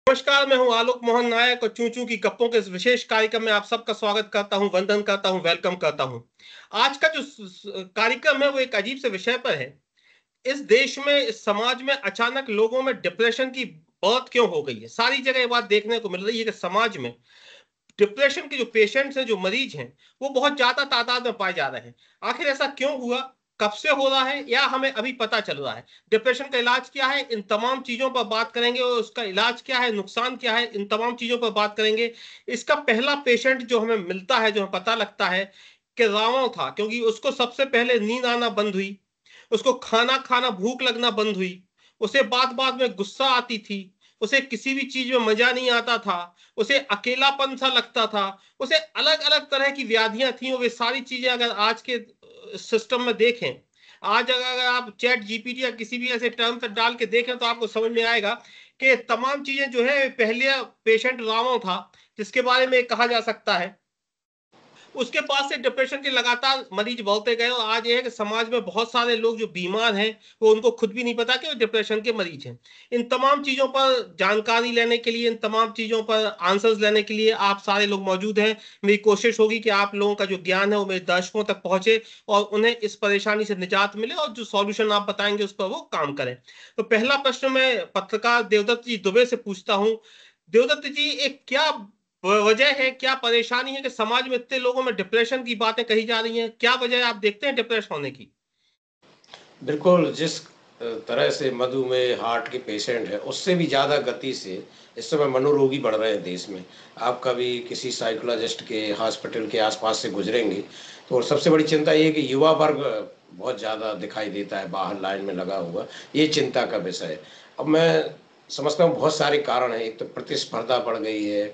नमस्कार, मैं हूं आलोक मोहन नायक और चूं चूं की गप्पों के इस विशेष कार्यक्रम में आप सबका स्वागत करता हूं, वंदन करता हूं, वेलकम करता हूं। आज का जो कार्यक्रम है वो एक अजीब से विषय पर है। इस देश में, इस समाज में अचानक लोगों में डिप्रेशन की बहुत क्यों हो गई है। सारी जगह ये बात देखने को मिल रही है कि समाज में डिप्रेशन के जो पेशेंट्स हैं, जो मरीज हैं, वो बहुत ज्यादा तादाद में पाए जा रहे हैं। आखिर ऐसा क्यों हुआ, कब से हो रहा है, या हमें अभी पता चल रहा है? डिप्रेशन का इलाज क्या है, इन तमाम चीजों पर बात करेंगे। और उसका इलाज क्या है, नुकसान क्या है, इन तमाम चीजों पर बात करेंगे। इसका पहला पेशेंट जो हमें मिलता है, जो हमें पता लगता है कि रावण था, क्योंकि उसको सबसे पहले नींद आना बंद हुई, उसको खाना खाना भूख लगना बंद हुई, उसे बात बात में गुस्सा आती थी, उसे किसी भी चीज में मजा नहीं आता था, उसे अकेलापन सा लगता था, उसे अलग अलग तरह की व्याधियां थी। और वे सारी चीजें अगर आज के सिस्टम में देखें, आज अगर आप चैट जीपीटी या किसी भी ऐसे टर्म पर डाल के देखें, तो आपको समझ में आएगा कि तमाम चीजें जो है, पहले पेशेंट रावण था जिसके बारे में कहा जा सकता है, उसके पास से डिप्रेशन के लगातार मरीज बढ़ते गए। और आज ये है कि समाज में बहुत सारे लोग जो बीमार हैं, वो उनको खुद भी नहीं पता कि वो डिप्रेशन के मरीज हैं। इन तमाम चीजों पर जानकारी लेने के लिए, इन तमाम चीजों पर आंसर्स लेने के लिए आप सारे लोग मौजूद हैं। मेरी कोशिश होगी कि आप लोगों का जो ज्ञान है वो मेरे दर्शकों तक पहुंचे और उन्हें इस परेशानी से निजात मिले, और जो सॉल्यूशन आप बताएंगे उस पर वो काम करें। तो पहला प्रश्न मैं पत्रकार देवदत्त जी दुबे से पूछता हूं। देवदत्त जी, एक क्या वजह है, क्या परेशानी है कि समाज में इतने लोगों में डिप्रेशन की बातें कही जा रही हैं? क्या वजह आप देखते हैं डिप्रेशन होने की? बिल्कुल, जिस तरह से मधुमेह, हार्ट के पेशेंट हैं, उससे भी ज़्यादा गति से इस समय मनोरोगी बढ़ रहे हैं देश में। आप कभी किसी साइकोलॉजिस्ट के हॉस्पिटल के आस-पास से गुज़रेंगे, तो और सबसे बड़ी चिंता ये है कि युवा वर्ग बहुत ज़्यादा दिखाई देता है बाहर लाइन में लगा हुआ, ये चिंता का विषय है। अब मैं समझता हूँ बहुत सारे कारण हैं, एक तो प्रतिस्पर्धा बढ़ गई है,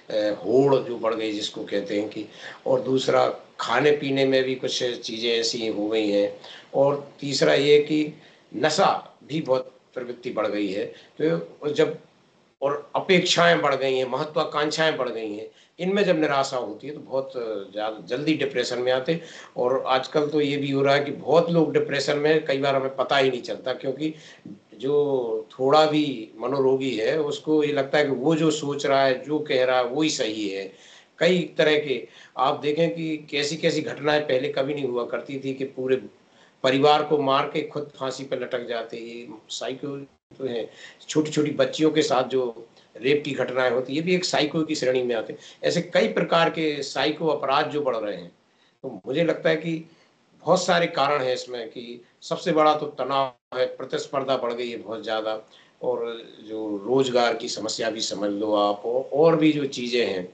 होड़ जो बढ़ गई जिसको कहते हैं कि, और दूसरा खाने-पीने में भी कुछ चीज़ें ऐसी हो गई हैं, और तीसरा ये कि नशा भी बहुत प्रवृत्ति बढ़ गई है। तो जब और अपेक्षाएँ बढ़ गई हैं, महत्वाकांक्षाएँ बढ़ गई हैं, इनमें जब निराशा होती है तो बहुत ज़्यादा जल्दी डिप्रेशन में आते हैं। और आजकल तो ये भी हो रहा है कि बहुत लोग डिप्रेशन में कई बार हमें पता ही नहीं चलता, क्योंकि जो थोड़ा भी मनोरोगी है, उसको ये लगता है कि वो जो सोच रहा है, जो कह रहा है, वो ही सही है। कई तरह के आप देखें कि कैसी-कैसी घटनाएँ पहले कभी नहीं हुआ करती थी कि पूरे परिवार को मार के खुद फांसी पे लटक जाते। ये साइको तो है, छोटी-छोटी बच्चियों के साथ जो रेप की घटनाएँ होती हैं, ये भी एक साइको की श्रेणी में आते हैं। ऐसे कई प्रकार के साइको अपराध जो बढ़ रहे हैं। तो मुझे लगता है कि बहुत सारे कारण हैं इसमें कि सबसे बड़ा तो तनाव है, प्रतिस्पर्धा बढ़ गई है बहुत ज़्यादा, और जो रोज़गार की समस्या भी समझ लो आप, और भी जो चीज़ें हैं,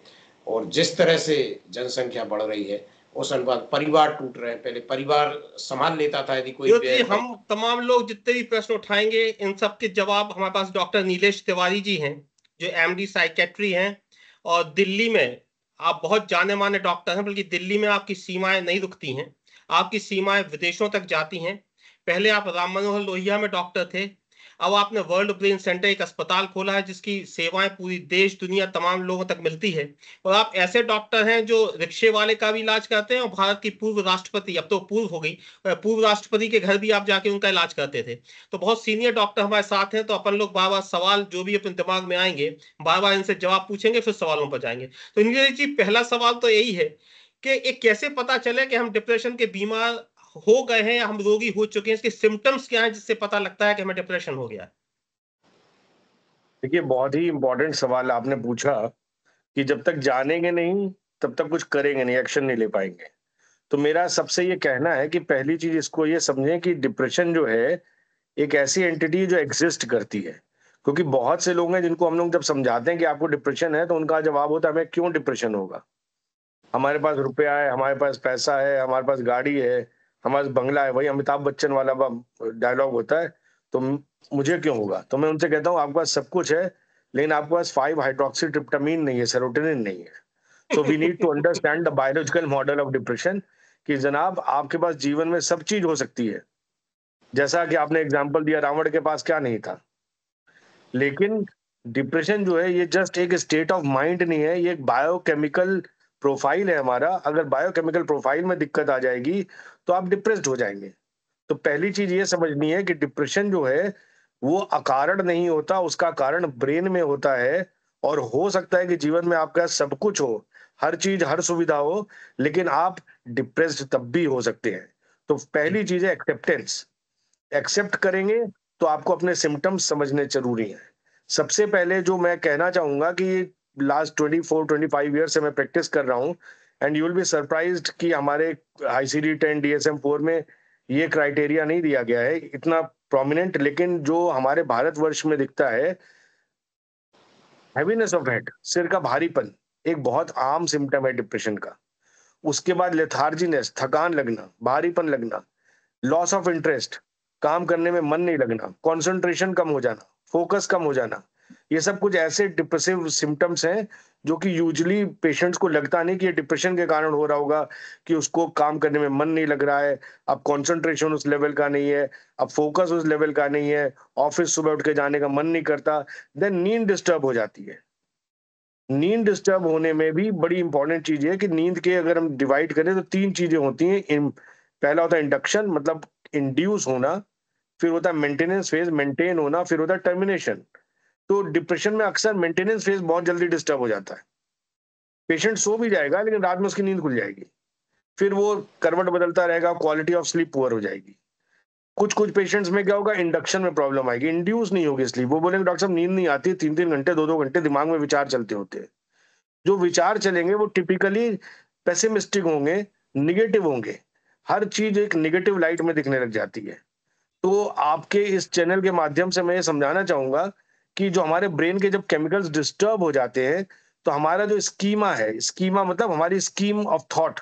और जिस तरह से जनसंख्या बढ़ रही है, उस अनुपात परिवार टूट रहे हैं। पहले परिवार सँभाल लेता था यदि कोई देवदत्त जी, व्यय हम तमाम लोग जितने भी प्रश्न उठाएंगे, इन सब के जवाब हमारे पास डॉक्टर नीलेश तिवारी जी हैं, जो एमडी साइकेट्री हैं। और दिल्ली में आप बहुत जाने माने डॉक्टर हैं, बल्कि दिल्ली में आपकी सीमाएं नहीं रुकती हैं, आपकी सीमाएं विदेशों तक जाती हैं। पहले आप राम मनोहर लोहिया में डॉक्टर थे, अब आपने वर्ल्ड ब्रेन सेंटर एक अस्पताल खोला है जिसकी सेवाएं पूरी देश दुनिया तमाम लोगों तक मिलती है। और आप ऐसे डॉक्टर हैं जो रिक्शे वाले का भी इलाज करते हैं, और भारत की पूर्व राष्ट्रपति, अब तो पूर्व हो गई, पूर्व राष्ट्रपति के घर भी आप जाके उनका इलाज करते थे। तो बहुत सीनियर डॉक्टर हमारे साथ हैं, तो अपन लोग बार बार सवाल जो भी अपने दिमाग में आएंगे, बार बार इनसे जवाब पूछेंगे, फिर सवालों पर जाएंगे। तो नीरज जी, पहला सवाल तो यही है कि एक कैसे पता चले कि हम डिप्रेशन के बीमार हो गए हैं या हम रोगी हो चुके हैं? इसके सिम्टम्स क्या हैं जिससे पता लगता है कि हमें डिप्रेशन हो गया है? देखिए, बहुत ही इम्पोर्टेंट सवाल आपने पूछा कि जब तक जानेंगे नहीं, तब तक कुछ करेंगे नहीं, एक्शन नहीं ले पाएँगे। तो मेरा सबसे ये कहना है कि पहली चीज़ इसको ये समझें कि डिप्रेशन जो है, एक ऐसी एंटिटी है जो एक्ज़िस्ट करती है। क्योंकि बहुत से लोग हैं जिनको हम लोग जब समझाते हैं कि आपको डिप्रेशन है, तो उनका जवाब होता है, हमें क्यों डिप्रेशन होगा? हमारे पास रुपया है, हमारे पास पैसा है, हमारे पास गाड़ी है, हमारे पास बंगला है, वही अमिताभ बच्चन वाला डायलॉग होता है, तो मुझे क्यों होगा? तो मैं उनसे कहता हूँ आपके पास सब कुछ है, लेकिन आपके पास 5 हाइड्रॉक्सी ट्रिप्टामाइन नहीं है, सेरोटोनिन नहीं है। So we need to understand the biological model of depression कि जनाब आपके पास जीवन में सब चीज़ हो सकती है। जैसा कि आपने एग्ज़ाम्पल दिया रावण के पास क्या नहीं था? लेकिन डिप्रेशन जो है ये जस्ट एक स्टेट ऑफ माइंड नहीं है, ये एक बायोकेमिकल प्रोफाइल है हमारा। अगर बायोकेमिकल प्रोफाइल में दिक्कत आ जाएगी, तो आप डिप्रेस्ड हो जाएँगे। तो पहली चीज़ ये समझनी है कि डिप्रेशन जो है, वो अकारण नहीं होता, उसका कारण ब्रेन में होता है। और हो सकता है कि जीवन में आपका सब कुछ हो, हर चीज हर सुविधा हो, लेकिन आप डिप्रेस्ड तब भी हो सकते हैं। तो जी। पहली चीज है एक्सेप्टेंस। एक्सेप्ट करेंगे तो आपको अपने सिम्टम्स समझने जरूरी है। सबसे पहले जो मैं कहना चाहूंगा कि लास्ट 24-25 ईयर से मैं प्रैक्टिस कर रहा हूँ, and you will be surprised कि हमारे ICD-10 DSM-4 में ये क्राइटेरिया नहीं दिया गया है इतना प्रोमिनेंट, लेकिन जो हमारे भारतवर्ष में दिखता है, हैवीनेस ऑफ हेड, सिर का भारीपन, एक बहुत आम सिम्टम है डिप्रेशन का। उसके बाद लेथार्जीनेस, थकान लगना, भारीपन लगना, लॉस ऑफ इंटरेस्ट, काम करने में मन नहीं लगना, कंसंट्रेशन कम हो जाना, फोकस कम हो जाना, ये सब कुछ ऐसे डिप्रेसिव सिम्टम्स हैं जो कि यूजुअली पेशेंट्स को लगता नहीं कि ये डिप्रेशन के कारण हो रहा होगा, कि उसको काम करने में मन नहीं लग रहा है, अब कंसंट्रेशन उस लेवल का नहीं है, अब फोकस उस लेवल का नहीं है, ऑफिस सुबह उठ के जाने का मन नहीं करता, देन नींद डिस्टर्ब हो जाती है। नींद डिस्टर्ब होने में भी बड़ी इंपॉर्टेंट चीज है कि नींद के अगर हम डिवाइड करें तो 3 चीजें होती हैं। पहला होता है इंडक्शन, मतलब इंड्यूस होना, फिर होता है मेंटेनेंस फेज, मेंटेन होना, फिर होता है टर्मिनेशन। तो डिप्रेशन में अक्सर मेंटेनेंस फेज बहुत जल्दी डिस्टर्ब हो जाता है। पेशेंट सो भी जाएगा लेकिन रात में उसकी नींद खुल जाएगी, फिर वो करवट बदलता रहेगा, क्वालिटी ऑफ स्लीप पुअर हो जाएगी। कुछ कुछ पेशेंट्स में क्या होगा, इंडक्शन में प्रॉब्लम आएगी, इंड्यूस नहीं होगी स्लीप, वो बोलेंगे डॉक्टर साहब नींद नहीं आती, 3-3 घंटे 2-2 घंटे दिमाग में विचार चलते होते हैं। जो विचार चलेंगे वो टिपिकली पेसिमिस्टिक होंगे, निगेटिव होंगे, हर चीज एक निगेटिव लाइट में दिखने लग जाती है। तो आपके इस चैनल के माध्यम से मैं ये समझाना चाहूंगा कि जो हमारे ब्रेन के जब केमिकल्स डिस्टर्ब हो जाते हैं, तो हमारा जो स्कीमा है, स्कीमा मतलब हमारी स्कीम ऑफ थॉट,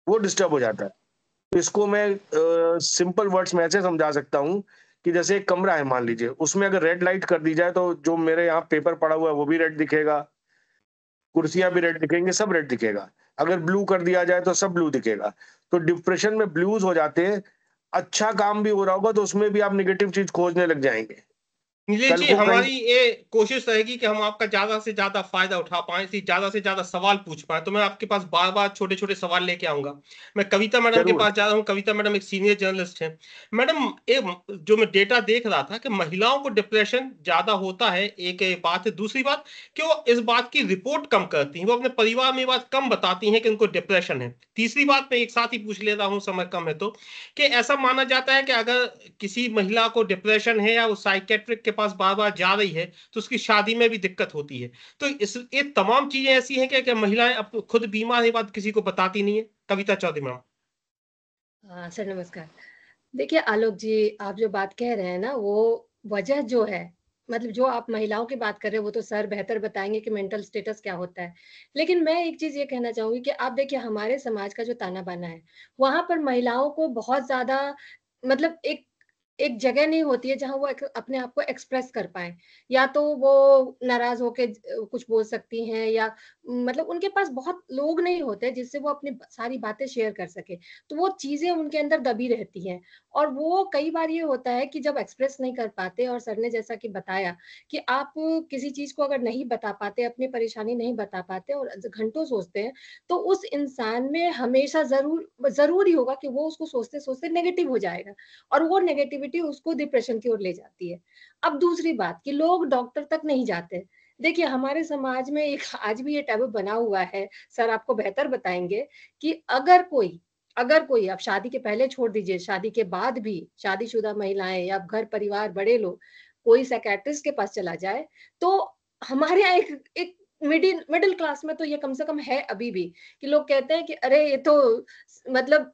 वो डिस्टर्ब हो जाता है। तो इसको मैं सिंपल वर्ड्स में ऐसे समझा सकता हूँ कि जैसे एक कमरा है मान लीजिए, उसमें अगर रेड लाइट कर दी जाए तो जो मेरे यहाँ पेपर पड़ा हुआ है वो भी रेड दिखेगा, कुर्सियां भी रेड दिखेंगे, सब रेड दिखेगा। अगर ब्लू कर दिया जाए तो सब ब्लू दिखेगा। तो डिप्रेशन में ब्लूज हो जाते हैं। अच्छा काम भी हो रहा होगा तो उसमें भी आप नेगेटिव चीज खोजने लग जाएंगे। नीलेश कल जी, को कहीं हमारी ये कोशिश रहेगी कि हम आपका ज्यादा से ज्यादा फायदा उठा पाए, इसी ज्यादा से ज्यादा सवाल पूछ पाए। तो मैं आपके पास बार बार छोटे छोटे सवाल लेके आऊंगा। मैं कविता मैडम के जरूर। पास जा रहा हूँ। कविता मैडम एक सीनियर जर्नलिस्ट हैं। मैडम, जो मैं डेटा देख रहा था कि महिलाओं को डिप्रेशन ज्यादा होता है, एक ये बात है। दूसरी बात कि वो इस बात की रिपोर्ट कम करती हैं, वो अपने परिवार में ये बात कम बताती हैं कि उनको डिप्रेशन है। तीसरी बात मैं एक साथ ही पूछ ले रहा हूँ, समय कम है तो, कि ऐसा माना जाता है कि अगर किसी महिला को डिप्रेशन है या वो साइकेट्रिक के पास बार बार जा रही है तो उसकी शादी में भी दिक्कत होती है। तो इस ये तमाम चीजें ऐसी हैं कि महिलाएं अब खुद बीमार है बात किसी को बताती नहीं है। कविता चौधरी मैम। हाँ सर, नमस्कार। देखिए आलोक जी, आप जो बात कह रहे हैं ना, वो वजह जो है, मतलब जो आप महिलाओं की बात कर रहे हैं वो तो सर बेहतर बताएंगे कि मेंटल स्टेटस क्या होता है। लेकिन मैं एक चीज ये कहना चाहूंगी कि आप देखिए हमारे समाज का जो ताना बाना है, वहां पर महिलाओं को बहुत ज्यादा, मतलब एक एक जगह नहीं होती है जहां वो अपने आप को एक्सप्रेस कर पाए। या तो वो नाराज होके कुछ बोल सकती हैं, या मतलब उनके पास बहुत लोग नहीं होते जिससे वो अपनी सारी बातें शेयर कर सके। तो वो चीजें उनके अंदर दबी रहती हैं। और वो कई बार ये होता है कि जब एक्सप्रेस नहीं कर पाते, और सर ने जैसा कि बताया कि आप किसी चीज को अगर नहीं बता पाते, अपनी परेशानी नहीं बता पाते और घंटों सोचते हैं, तो उस इंसान में हमेशा जरूरी होगा कि वो उसको सोचते सोचते नेगेटिव हो जाएगा, और वो नेगेटिविटी उसको डिप्रेशन की ओर ले जाती है। अब दूसरी बात कि लोग डॉक्टर तक नहीं जाते। देखिए हमारे समाज में एक आज भी ये टैबू बना हुआ है, सर आपको बेहतर बताएंगे, कि अगर कोई आप शादी के पहले छोड़ दीजिए, शादी के बाद भी शादीशुदा महिलाएं या घर परिवार बड़े लोग कोई साइकियाट्रिस्ट के पास चला जाए, तो हमारे यहाँ एक एक मिडिल मिडिल क्लास में तो ये कम से कम है अभी भी, कि लोग कहते हैं कि अरे ये तो मतलब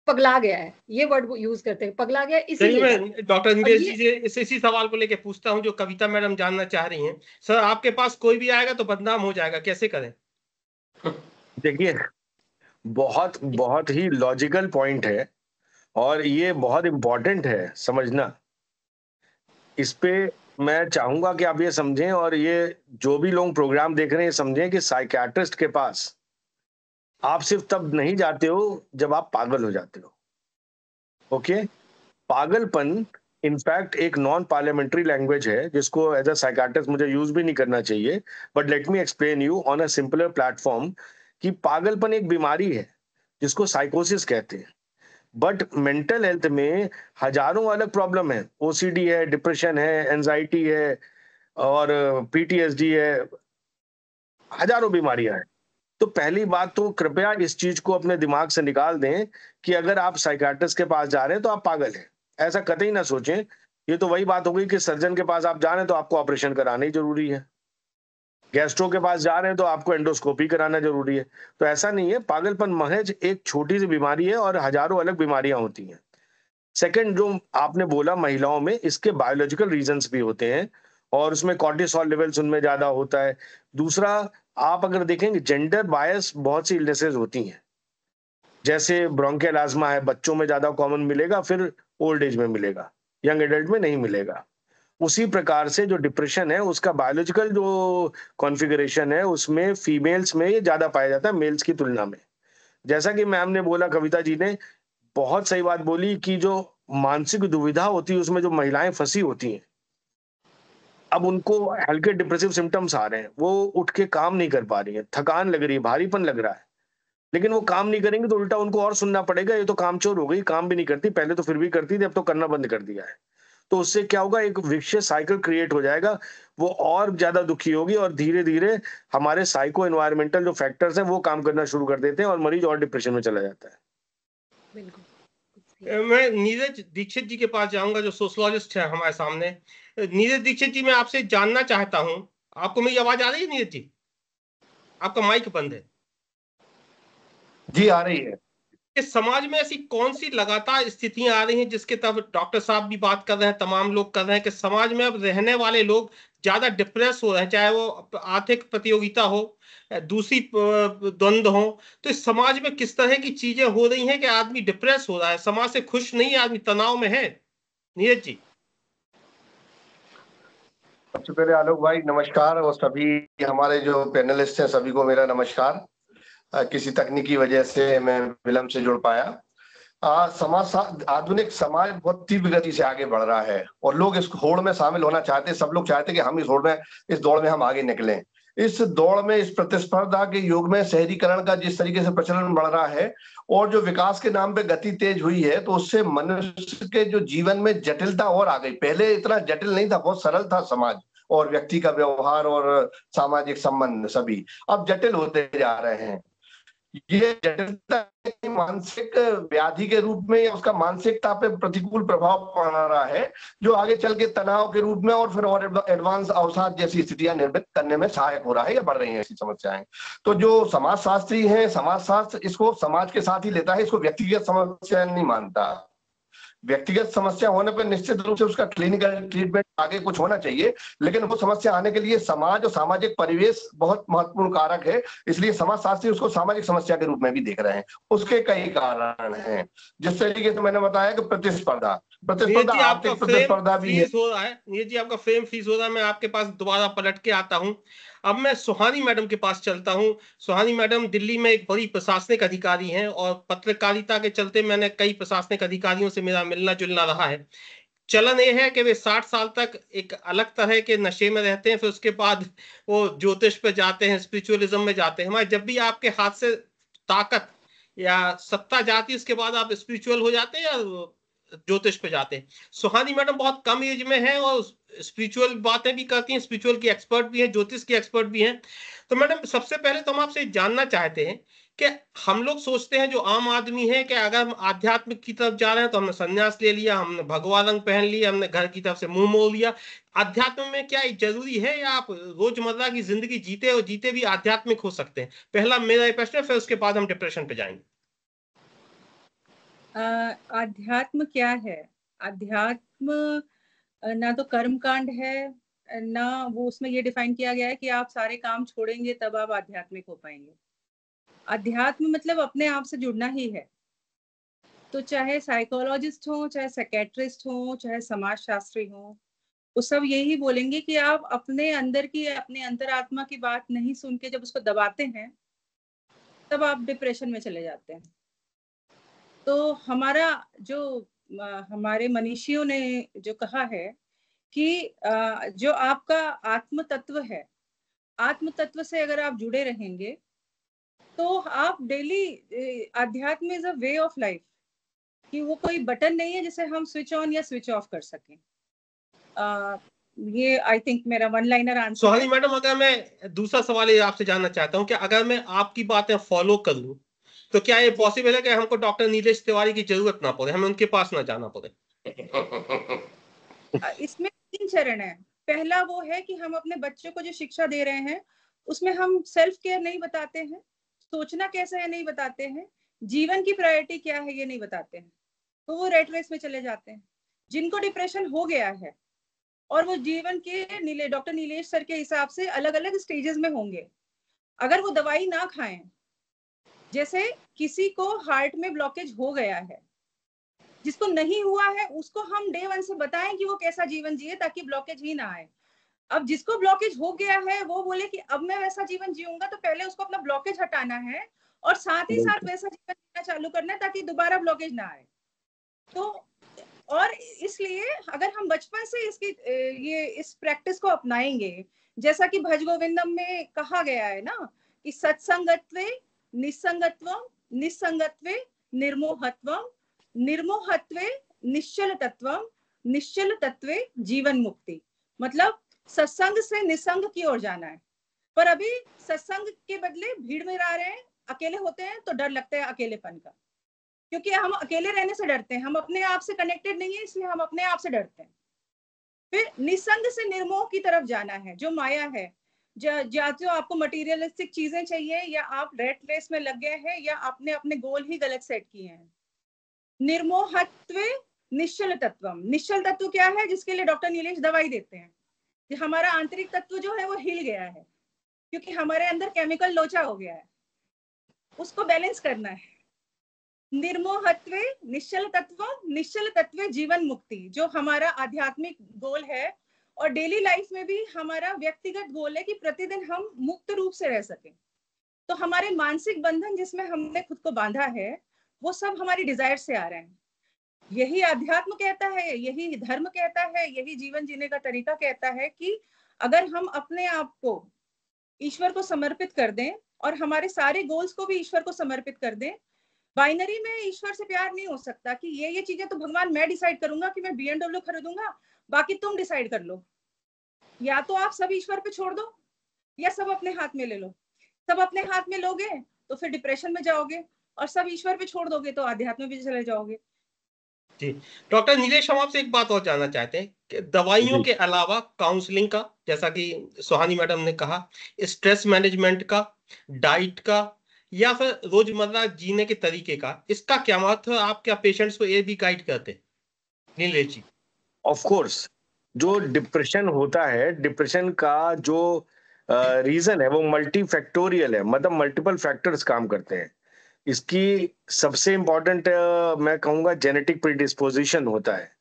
पगला गया है, ये वर्ड वो यूज करते हैं, पगला गया चलिए, इसीलिए जाते हैं। मैं डॉक्टर और नीरज ये जी से इसी सवाल को लेके पूछता हूँ जो कविता मैडम जानना चाह रही हैं। सर, आपके पास कोई भी आएगा तो बदनाम हो जाएगा, कैसे करें? देखिए, बहुत बहुत ही लॉजिकल पॉइंट है और ये बहुत इंपॉर्टेंट है समझना। इस पे मैं चाहूंगा कि आप ये समझें, और ये जो भी लोग प्रोग्राम देख रहे हैं ये समझें कि साइकियाट्रिस्ट के पास आप सिर्फ तब नहीं जाते हो जब आप पागल हो जाते हो। ओके? पागलपन इनफैक्ट एक नॉन पार्लियामेंट्री लैंग्वेज है जिसको एज अ साइकाट्रिस्ट मुझे यूज भी नहीं करना चाहिए, but let me explain you on a simpler platform कि पागलपन एक बीमारी है जिसको साइकोसिस कहते हैं। बट मेंटल हेल्थ में हजारों अलग प्रॉब्लम है, OCD है, डिप्रेशन है, एंजाइटी है, और PTSD है, हजारों बीमारियां हैं। तो पहली बात तो कृपया इस चीज को अपने दिमाग से निकाल दें कि अगर आप साइकियाट्रिस्ट के पास जा रहे हैं तो आप पागल हैं, ऐसा कतई ना सोचें। ये तो वही बात हो गई कि सर्जन के पास आप जा रहे हैं तो आपको ऑपरेशन कराना ही जरूरी है, गैस्ट्रो के पास जा रहे हैं तो आपको एंडोस्कोपी कराना जरूरी है। तो ऐसा नहीं है, पागलपन महज एक छोटी सी बीमारी है और हजारों अलग बीमारियां होती हैं। सेकंड, जो आपने बोला महिलाओं में, इसके बायोलॉजिकल रीजंस भी होते हैं और उसमें कॉर्टिसोल लेवल्स उनमें ज्यादा होता है। दूसरा, आप अगर देखेंगे जेंडर बायस बहुत सी इलनेसेस होती हैं, जैसे ब्रोंकियल आस्मा है, बच्चों में ज्यादा कॉमन मिलेगा, फिर ओल्ड एज में मिलेगा, यंग एडल्ट में नहीं मिलेगा। उसी प्रकार से जो डिप्रेशन है उसका बायोलॉजिकल जो कॉन्फ़िगरेशन है उसमें फीमेल्स में ये ज्यादा पाया जाता है मेल्स की तुलना में। जैसा कि मैम ने बोला, कविता जी ने बहुत सही बात बोली कि जो मानसिक दुविधा होती है उसमें जो महिलाएं फंसी होती हैं, अब उनको हल्के डिप्रेसिव सिम्टम्स आ रहे हैं, वो उठ के काम नहीं कर पा रही है, थकान लग रही है, भारीपन लग रहा है, लेकिन वो काम नहीं करेंगे तो उल्टा उनको और सुनना पड़ेगा, ये तो कामचोर हो गई, काम भी नहीं करती, पहले तो फिर भी करती थी, अब तो करना बंद कर दिया है। तो उससे क्या होगा, एक विशियस साइकिल क्रिएट हो जाएगा, वो और ज्यादा दुखी होगी और धीरे धीरे हमारे साइको एनवायरमेंटल जो फैक्टर्स हैं वो काम करना शुरू कर देते हैं और मरीज और डिप्रेशन में चला जाता है। बिल्कुल। मैं नीरज दीक्षित जी के पास जाऊंगा जो सोशलॉजिस्ट है हमारे सामने। नीरज दीक्षित जी, मैं आपसे जानना चाहता हूं, आपको मेरी आवाज आ रही है नीरज जी? आपका माइक बंद है। जी आ रही है। इस समाज में ऐसी कौन सी लगातार स्थितियां आ रही हैं जिसके तब डॉक्टर साहब भी बात कर रहे हैं, तमाम लोग कर रहे हैं, कि समाज में अब रहने वाले लोग ज्यादा डिप्रेस हो रहे हैं, चाहे वो आर्थिक प्रतियोगिता हो, दूसरी द्वंद्व हो। तो इस समाज में किस तरह की चीजें हो रही हैं कि आदमी डिप्रेस हो रहा है, समाज से खुश नहीं, आदमी तनाव में है? नीरज जी। सबसे पहले आलोक भाई नमस्कार, और सभी हमारे जो पैनलिस्ट हैं सभी को मेरा नमस्कार। किसी तकनीकी वजह से मैं विलंब से जुड़ पाया। आधुनिक समाज बहुत तीव्र गति से आगे बढ़ रहा है और लोग इस होड़ में शामिल होना चाहते हैं। सब लोग चाहते हैं कि हम इस दौड़ में हम आगे निकलें। इस दौड़ में, इस प्रतिस्पर्धा के युग में शहरीकरण का जिस तरीके से प्रचलन बढ़ रहा है और जो विकास के नाम पे गति तेज हुई है, तो उससे मनुष्य के जो जीवन में जटिलता और आ गई। पहले इतना जटिल नहीं था, बहुत सरल था समाज और व्यक्ति का व्यवहार और सामाजिक संबंध सभी। अब जटिल होते जा रहे हैं। ये जटिलता मानसिक व्याधि के रूप में या उसका मानसिकता पे प्रतिकूल प्रभाव पड़ रहा है, जो आगे चल के तनाव के रूप में और फिर और एडवांस अवसाद जैसी स्थितियां निर्मित करने में सहायक हो रहा है या बढ़ रही हैं ऐसी समस्याएं। तो जो समाजशास्त्री हैं, समाजशास्त्र इसको समाज के साथ ही लेता है, इसको व्यक्तिगत समस्या नहीं मानता। व्यक्तिगत समस्या होने पर निश्चित रूप से उसका क्लिनिकल ट्रीटमेंट आगे कुछ होना चाहिए, लेकिन वो समस्या आने के लिए समाज और सामाजिक परिवेश बहुत महत्वपूर्ण कारक है। इसलिए समाजशास्त्री उसको सामाजिक समस्या के रूप में भी देख रहे हैं। उसके कई कारण हैं, जिस तरीके से मैंने बताया कि प्रतिस्पर्धा आर्थिक प्रतिस्पर्धा भी है। नीरज जी, आपका फ्रेम फ्रीज हो रहा है, मैं आपके पास दोबारा पलट के आता हूं। अब मैं सुहानी मैडम के पास चलता हूं। सुहानी मैडम दिल्ली में एक बड़ी प्रशासनिक अधिकारी हैं और पत्रकारिता के चलते मैंने कई प्रशासनिक अधिकारियों से मेरा मिलना जुलना रहा है। चलन ये है कि वे 60 साल तक एक अलग तरह के नशे में रहते हैं, फिर उसके बाद वो ज्योतिष पे जाते हैं, स्पिरिचुअलिज्म में जाते हैं। हमारे जब भी आपके हाथ से ताकत या सत्ता जाती है, उसके बाद आप स्पिरिचुअल हो जाते हैं या ज्योतिष पे जाते हैं। सुहानी मैडम बहुत कम एज में है और स्पिरिचुअल बातें भी करती हैं, स्पिरिचुअल की एक्सपर्ट भी हैं, ज्योतिष की एक्सपर्ट भी हैं। तो मैडम, सबसे पहले तो हम आपसे जानना चाहते हैं कि हम लोग सोचते हैं, जो आम आदमी है, कि अगर हम आध्यात्मिक की तरफ जा रहे हैं तो हमने संन्यास ले लिया, हमने भगवा रंग पहन लिया, हमने घर की तरफ से मुंह मोड़ लिया। अध्यात्म में क्या जरूरी है, या आप रोजमर्रा की जिंदगी जीते और जीते भी आध्यात्मिक हो सकते हैं? पहला मेरा ये प्रश्न है, फिर उसके बाद हम डिप्रेशन पे जाएंगे। अध्यात्म क्या है? अध्यात्म ना तो कर्म कांड है, ना वो उसमें ये डिफाइन किया गया है कि आप सारे काम छोड़ेंगे तब आप आध्यात्मिक हो पाएंगे। अध्यात्म मतलब अपने आप से जुड़ना ही है। तो चाहे साइकोलॉजिस्ट हो, चाहे साइकेट्रिस्ट हो, चाहे समाजशास्त्री हो, वो सब यही बोलेंगे कि आप अपने अंदर की, अपने अंतरात्मा की बात नहीं सुन के जब उसको दबाते हैं, तब आप डिप्रेशन में चले जाते हैं। तो हमारे मनीषियों ने जो कहा है कि जो आपका आत्म तत्व है, आत्म तत्व से अगर आप जुड़े रहेंगे तो आप डेली, अध्यात्म is a way of life, कि वो कोई बटन नहीं है जिसे हम स्विच ऑन या स्विच ऑफ कर सकें। ये आई थिंक मेरा वन लाइनर आंसर। सुहानी मैडम, अगर मैं दूसरा सवाल ये आपसे जानना चाहता हूँ कि अगर मैं आपकी बातें फॉलो करूँ तो क्या ये पॉसिबल है कि हमको डॉक्टर नीलेश तिवारी की जरूरत ना पड़े, हमें उनके पास ना जाना पड़े? इसमें 3 चरण है। पहला वो है कि हम अपने बच्चों को जो शिक्षा दे रहे हैं उसमें हम सेल्फ केयर नहीं बताते हैं, सोचना कैसा है नहीं बताते हैं, जीवन की प्रायोरिटी क्या है ये नहीं बताते हैं, तो वो रेट रेस में चले जाते हैं। जिनको डिप्रेशन हो गया है और वो जीवन के डॉक्टर नीलेश सर के हिसाब से अलग अलग स्टेजेस में होंगे, अगर वो दवाई ना खाएं, जैसे किसी को हार्ट में ब्लॉकेज हो गया है, जिसको नहीं हुआ है उसको हम डे 1 से बताएं कि वो कैसा जीवन जिए ताकि ब्लॉकेज ही ना आए। अब जिसको ब्लॉकेज हो गया है वो बोले कि अब मैं वैसा जीवन जीऊंगा, तो पहले उसको अपना ब्लॉकेज हटाना है और साथ ही साथ वैसा जीवन जीना चालू करना है ताकि दोबारा ब्लॉकेज ना आए। तो और इसलिए अगर हम बचपन से इस प्रैक्टिस को अपनाएंगे, जैसा कि भज गोविंदम में कहा गया है ना कि सत्संगत्वे निस्संगत्वम, निस्संगत्वे निर्मोहत्वम, निर्मोहत्वे निश्चल तत्वम, निश्चल तत्वे जीवन मुक्ति। मतलब सत्संग से निसंग की ओर जाना है। पर अभी सत्संग के बदले भीड़ में रह रहे हैं, अकेले होते हैं तो डर लगता है अकेलेपन का, क्योंकि हम अकेले रहने से डरते हैं, हम अपने आप से कनेक्टेड नहीं है इसलिए हम अपने आप से डरते हैं। फिर निसंग से निर्मोह की तरफ जाना है, जो माया है, जो आपको मटेरियलिस्टिक चीजें चाहिए या आप रेट रेस में लग गए हैं या आपने अपने गोल ही गलत सेट किए हैं। निर्मोहत्वे निश्चल तत्वम, निश्चल तत्व क्या है जिसके लिए डॉक्टर नीलेश दवाई देते हैं कि हमारा आंतरिक तत्व जो है वो हिल गया है क्योंकि हमारे अंदर केमिकल लोचा हो गया है, उसको बैलेंस करना है। निर्मोहत्वे निश्चल तत्व, निश्चल तत्व जीवन मुक्ति, जो हमारा आध्यात्मिक गोल है और डेली लाइफ में भी हमारा व्यक्तिगत गोल है कि प्रतिदिन हम मुक्त रूप से रह सकें। तो हमारे मानसिक बंधन जिसमें हमने खुद को बांधा है वो सब हमारी डिजायर से आ रहे हैं। यही अध्यात्म कहता है, यही धर्म कहता है, यही जीवन जीने का तरीका कहता है कि अगर हम अपने आप को ईश्वर को समर्पित कर दें और हमारे सारे गोल्स को भी ईश्वर को समर्पित कर दें। बाइनरी में ईश्वर से प्यार नहीं हो सकता कि ये चीजें तो भगवान मैं डिसाइड करूंगा कि मैं BMW खरीदूंगा, बाकी तुम डिसाइड कर लो। या तो आप सब ईश्वर पे छोड़ दो या सब अपने हाथ में ले लो। सब अपने हाथ में लोगे तो फिर डिप्रेशन में जाओगे और सब ईश्वर पे छोड़ दोगे तो आध्यात्म में भी चले जाओगे। जी डॉक्टर नीलेश, हम आपसे एक और जानना चाहते हैं कि दवाइयों के अलावा काउंसलिंग का, जैसा कि सुहानी मैडम ने कहा, स्ट्रेस मैनेजमेंट का, डाइट का या फिर रोजमर्रा जीने के तरीके का, इसका क्या महत्व है? आप क्या पेशेंट्स को ये भी गाइड करते हैं नीलेश जी? ऑफ कोर्स, जो डिप्रेशन होता है, डिप्रेशन का जो रीजन है वो मल्टी फैक्टोरियल है, मतलब मल्टीपल फैक्टर्स काम करते हैं। इसकी सबसे इम्पोर्टेंट मैं कहूंगा जेनेटिक प्रीडिस्पोजिशन होता है।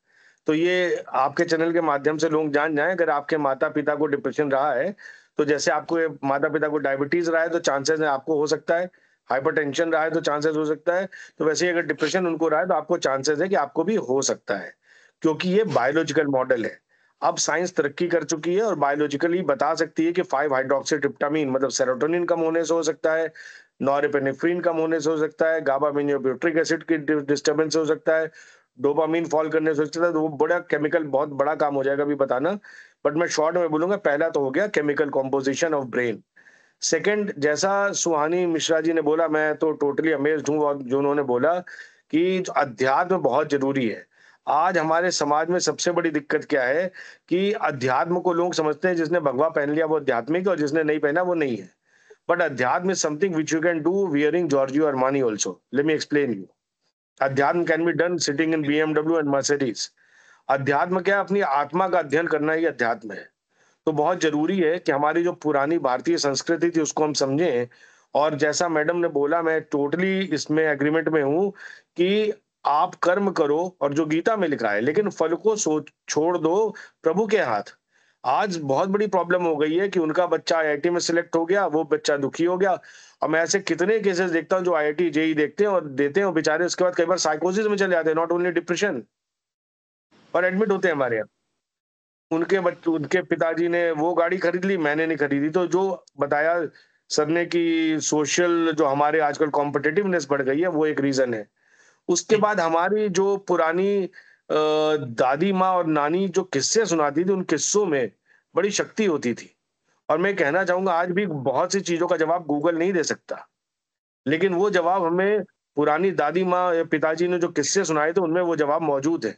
तो ये आपके चैनल के माध्यम से लोग जान जाएं, अगर आपके माता पिता को डिप्रेशन रहा है तो जैसे आपको माता पिता को डायबिटीज रहा है तो चांसेस है आपको हो सकता है, हाइपरटेंशन रहा है तो चांसेस हो सकता है, तो वैसे ही अगर डिप्रेशन उनको रहा है तो आपको चांसेस है कि आपको भी हो सकता है, क्योंकि ये बायोलॉजिकल मॉडल है। अब साइंस तरक्की कर चुकी है और बायोलॉजिकली बता सकती है कि 5 हाइड्रोक्सीट्रिप्टामाइन मतलब सेरोटोनिन कम होने से हो सकता है, नॉरेपेनेफ्रिन कम होने से हो सकता है, गाबामिनोब्यूट्रिक एसिड की डिस्टर्बेंस हो सकता है, डोपामिन फॉल करने से हो सकता है। तो वो बड़ा केमिकल बहुत बड़ा काम हो जाएगा अभी बताना, बट मैं शॉर्ट में बोलूंगा। पहला तो हो गया chemical composition of brain. Second, जैसा सुहानी मिश्रा जी ने बोला, मैं तो टोटली अमेज्ड हूँ और जो उन्होंने बोला कि अध्यात्म बहुत जरूरी है। आज हमारे समाज में सबसे बड़ी दिक्कत क्या है कि अध्यात्म को लोग समझते हैं जिसने भगवा पहन लिया वो आध्यात्मिक है और जिसने नहीं पहना वो नहीं है। But adhyatma is something which you can do wearing Giorgio Armani also. Let me explain you. Adhyatma can be done sitting in BMW and Mercedes. अध्यात्म क्या है? अपनी आत्मा का अध्ययन करना ही अध्यात्म है। तो बहुत जरूरी है कि हमारी जो पुरानी भारतीय संस्कृति थी उसको हम समझें। और जैसा मैडम ने बोला, मैं टोटली इसमें एग्रीमेंट में हूं कि आप कर्म करो और जो गीता में लिखा है, लेकिन फल को छोड़ दो प्रभु के हाथ। आज बहुत बड़ी प्रॉब्लम हो गई है कि उनका बच्चा IIT में सिलेक्ट हो गया, वो बच्चा दुखी हो गया। और मैं ऐसे कितने केसेस देखता हूँ जो IIT JEE देखते हैं और देते हैं और बेचारे उसके बाद कई बार साइकोसिस में चले जाते हैं, नॉट ओनली डिप्रेशन, और एडमिट होते हैं हमारे यहाँ। उनके पिताजी ने वो गाड़ी खरीद ली, मैंने नहीं खरीदी। तो जो बताया सर ने कि सोशल जो हमारे आजकल कॉम्पिटिटिवनेस बढ़ गई है वो एक रीजन है। उसके बाद हमारी जो पुरानी दादी माँ और नानी जो किस्से सुनाती थी, उन किस्सों में बड़ी शक्ति होती थी। और मैं कहना चाहूंगा आज भी बहुत सी चीजों का जवाब गूगल नहीं दे सकता, लेकिन वो जवाब हमें पुरानी दादी माँ या पिताजी ने जो किस्से सुनाए थे उनमें वो जवाब मौजूद है।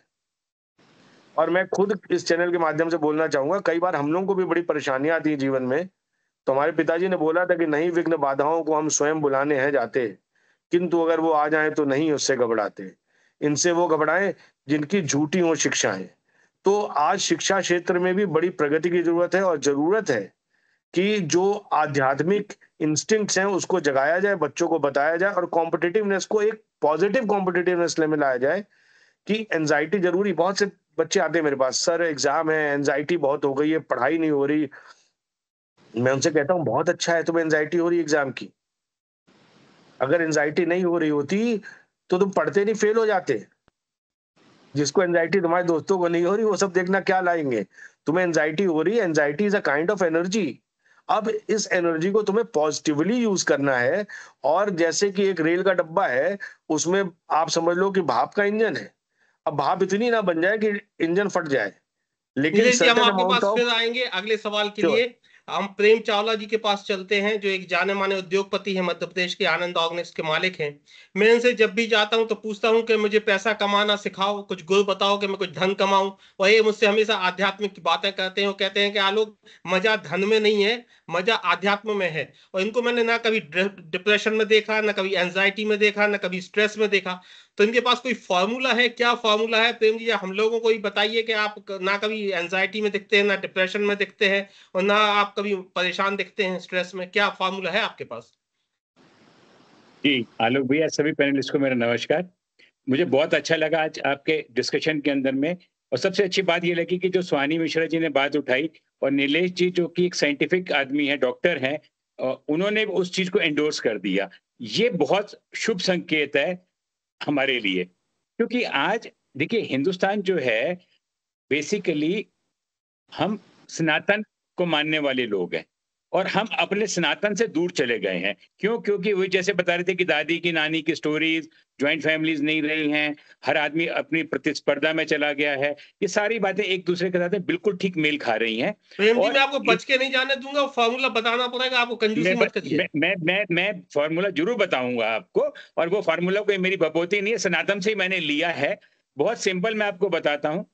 और मैं खुद इस चैनल के माध्यम से बोलना चाहूंगा, कई बार हम लोगों को भी बड़ी परेशानियां आती हैं जीवन में, तो हमारे पिताजी ने बोला था कि नहीं विघ्न बाधाओं को हम स्वयं बुलाने हैं जाते, किंतु अगर वो आ जाए तो नहीं उससे घबराते, इनसे वो घबराएं जिनकी झूठी हो शिक्षाएं। तो आज शिक्षा क्षेत्र में भी बड़ी प्रगति की जरूरत है, और जरूरत है कि जो आध्यात्मिक इंस्टिंक्ट्स हैं उसको जगाया जाए, बच्चों को बताया जाए, और कॉम्पिटिटिवनेस को एक पॉजिटिव कॉम्पिटिटिवनेस में लाया जाए कि एंजाइटी जरूरी। बहुत से बच्चे आते हैं मेरे पास, सर एग्जाम है, एंजाइटी बहुत हो गई है, पढ़ाई नहीं हो रही। मैं उनसे कहता हूँ बहुत अच्छा है तुम्हें एंजाइटी हो रही है एग्जाम की। अगर एंजाइटी नहीं हो रही होती तो तुम पढ़ते नहीं, फेल हो जाते। जिसको एंजाइटी तुम्हारे दोस्तों को नहीं हो रही, वो सब देखना क्या लाएंगे। तुम्हें एंजाइटी हो रही है, anxiety is a kind of energy. अब इस एनर्जी को तुम्हें पॉजिटिवली यूज करना है। और जैसे कि एक रेल का डब्बा है, उसमें आप समझ लो कि भाप का इंजन है। अब भाप इतनी ना बन जाए कि इंजन फट जाए, लेकिन नीलेश जी, हम सर्टेन आपके अमाउंट पास ऑफ। फिर आएंगे अगले सवाल के श्योर। लिए। हम प्रेम चावला जी के पास चलते हैं, जो एक जाने माने उद्योगपति हैं, मध्य प्रदेश के आनंद ऑर्गेनिक्स के मालिक हैं। मैं इनसे जब भी जाता हूं तो पूछता हूं कि मुझे पैसा कमाना सिखाओ, कुछ गुर बताओ कि मैं कुछ धन कमाऊं। और ये मुझसे हमेशा आध्यात्मिक की बातें करते हैं और कहते हैं कि आलोक, मजा धन में नहीं है, मजा आध्यात्म में है। और इनको मैंने ना कभी डिप्रेशन में देखा, ना कभी एंजाइटी में देखा, ना कभी स्ट्रेस में देखा। तो इनके पास कोई फॉर्मूला है? क्या फॉर्मूला है प्रेम जी? हम लोगों को ही बताइए कि आप ना कभी एंजाइटी में दिखते हैं, ना डिप्रेशन में दिखते हैं, और ना आप कभी परेशान दिखते हैं स्ट्रेस में। क्या फॉर्मूला है आपके पास? जी आलोक भैया, सभी पैनलिस्ट को मेरा नमस्कार। मुझे बहुत अच्छा लगा आज आपके डिस्कशन के अंदर में, और सबसे अच्छी बात ये लगी कि जो स्वानी मिश्रा जी ने बात उठाई, और नीलेश जी जो कि एक साइंटिफिक आदमी है, डॉक्टर हैं, उन्होंने उस चीज को एंडोर्स कर दिया। ये बहुत शुभ संकेत है हमारे लिए, क्योंकि आज देखिए हिंदुस्तान जो है बेसिकली हम सनातन को मानने वाले लोग हैं, और हम अपने सनातन से दूर चले गए हैं। क्यों? क्योंकि वही जैसे बता रहे थे कि दादी की नानी की स्टोरीज, ज्वाइंट फैमिलीज नहीं रही हैं, हर आदमी अपनी प्रतिस्पर्धा में चला गया है। ये सारी बातें एक दूसरे के साथ बिल्कुल ठीक मेल खा रही हैं। प्रेम जी, और मैं आपको बच के नहीं जाने दूंगा, फॉर्मूला बताना पड़ेगा आपको, कंजूसी मत करिए। मैं फॉर्मूला जरूर बताऊंगा आपको, और वो फार्मूला कोई मेरी बपोती नहीं है, सनातन से ही मैंने लिया है। बहुत सिंपल मैं आपको बताता हूँ।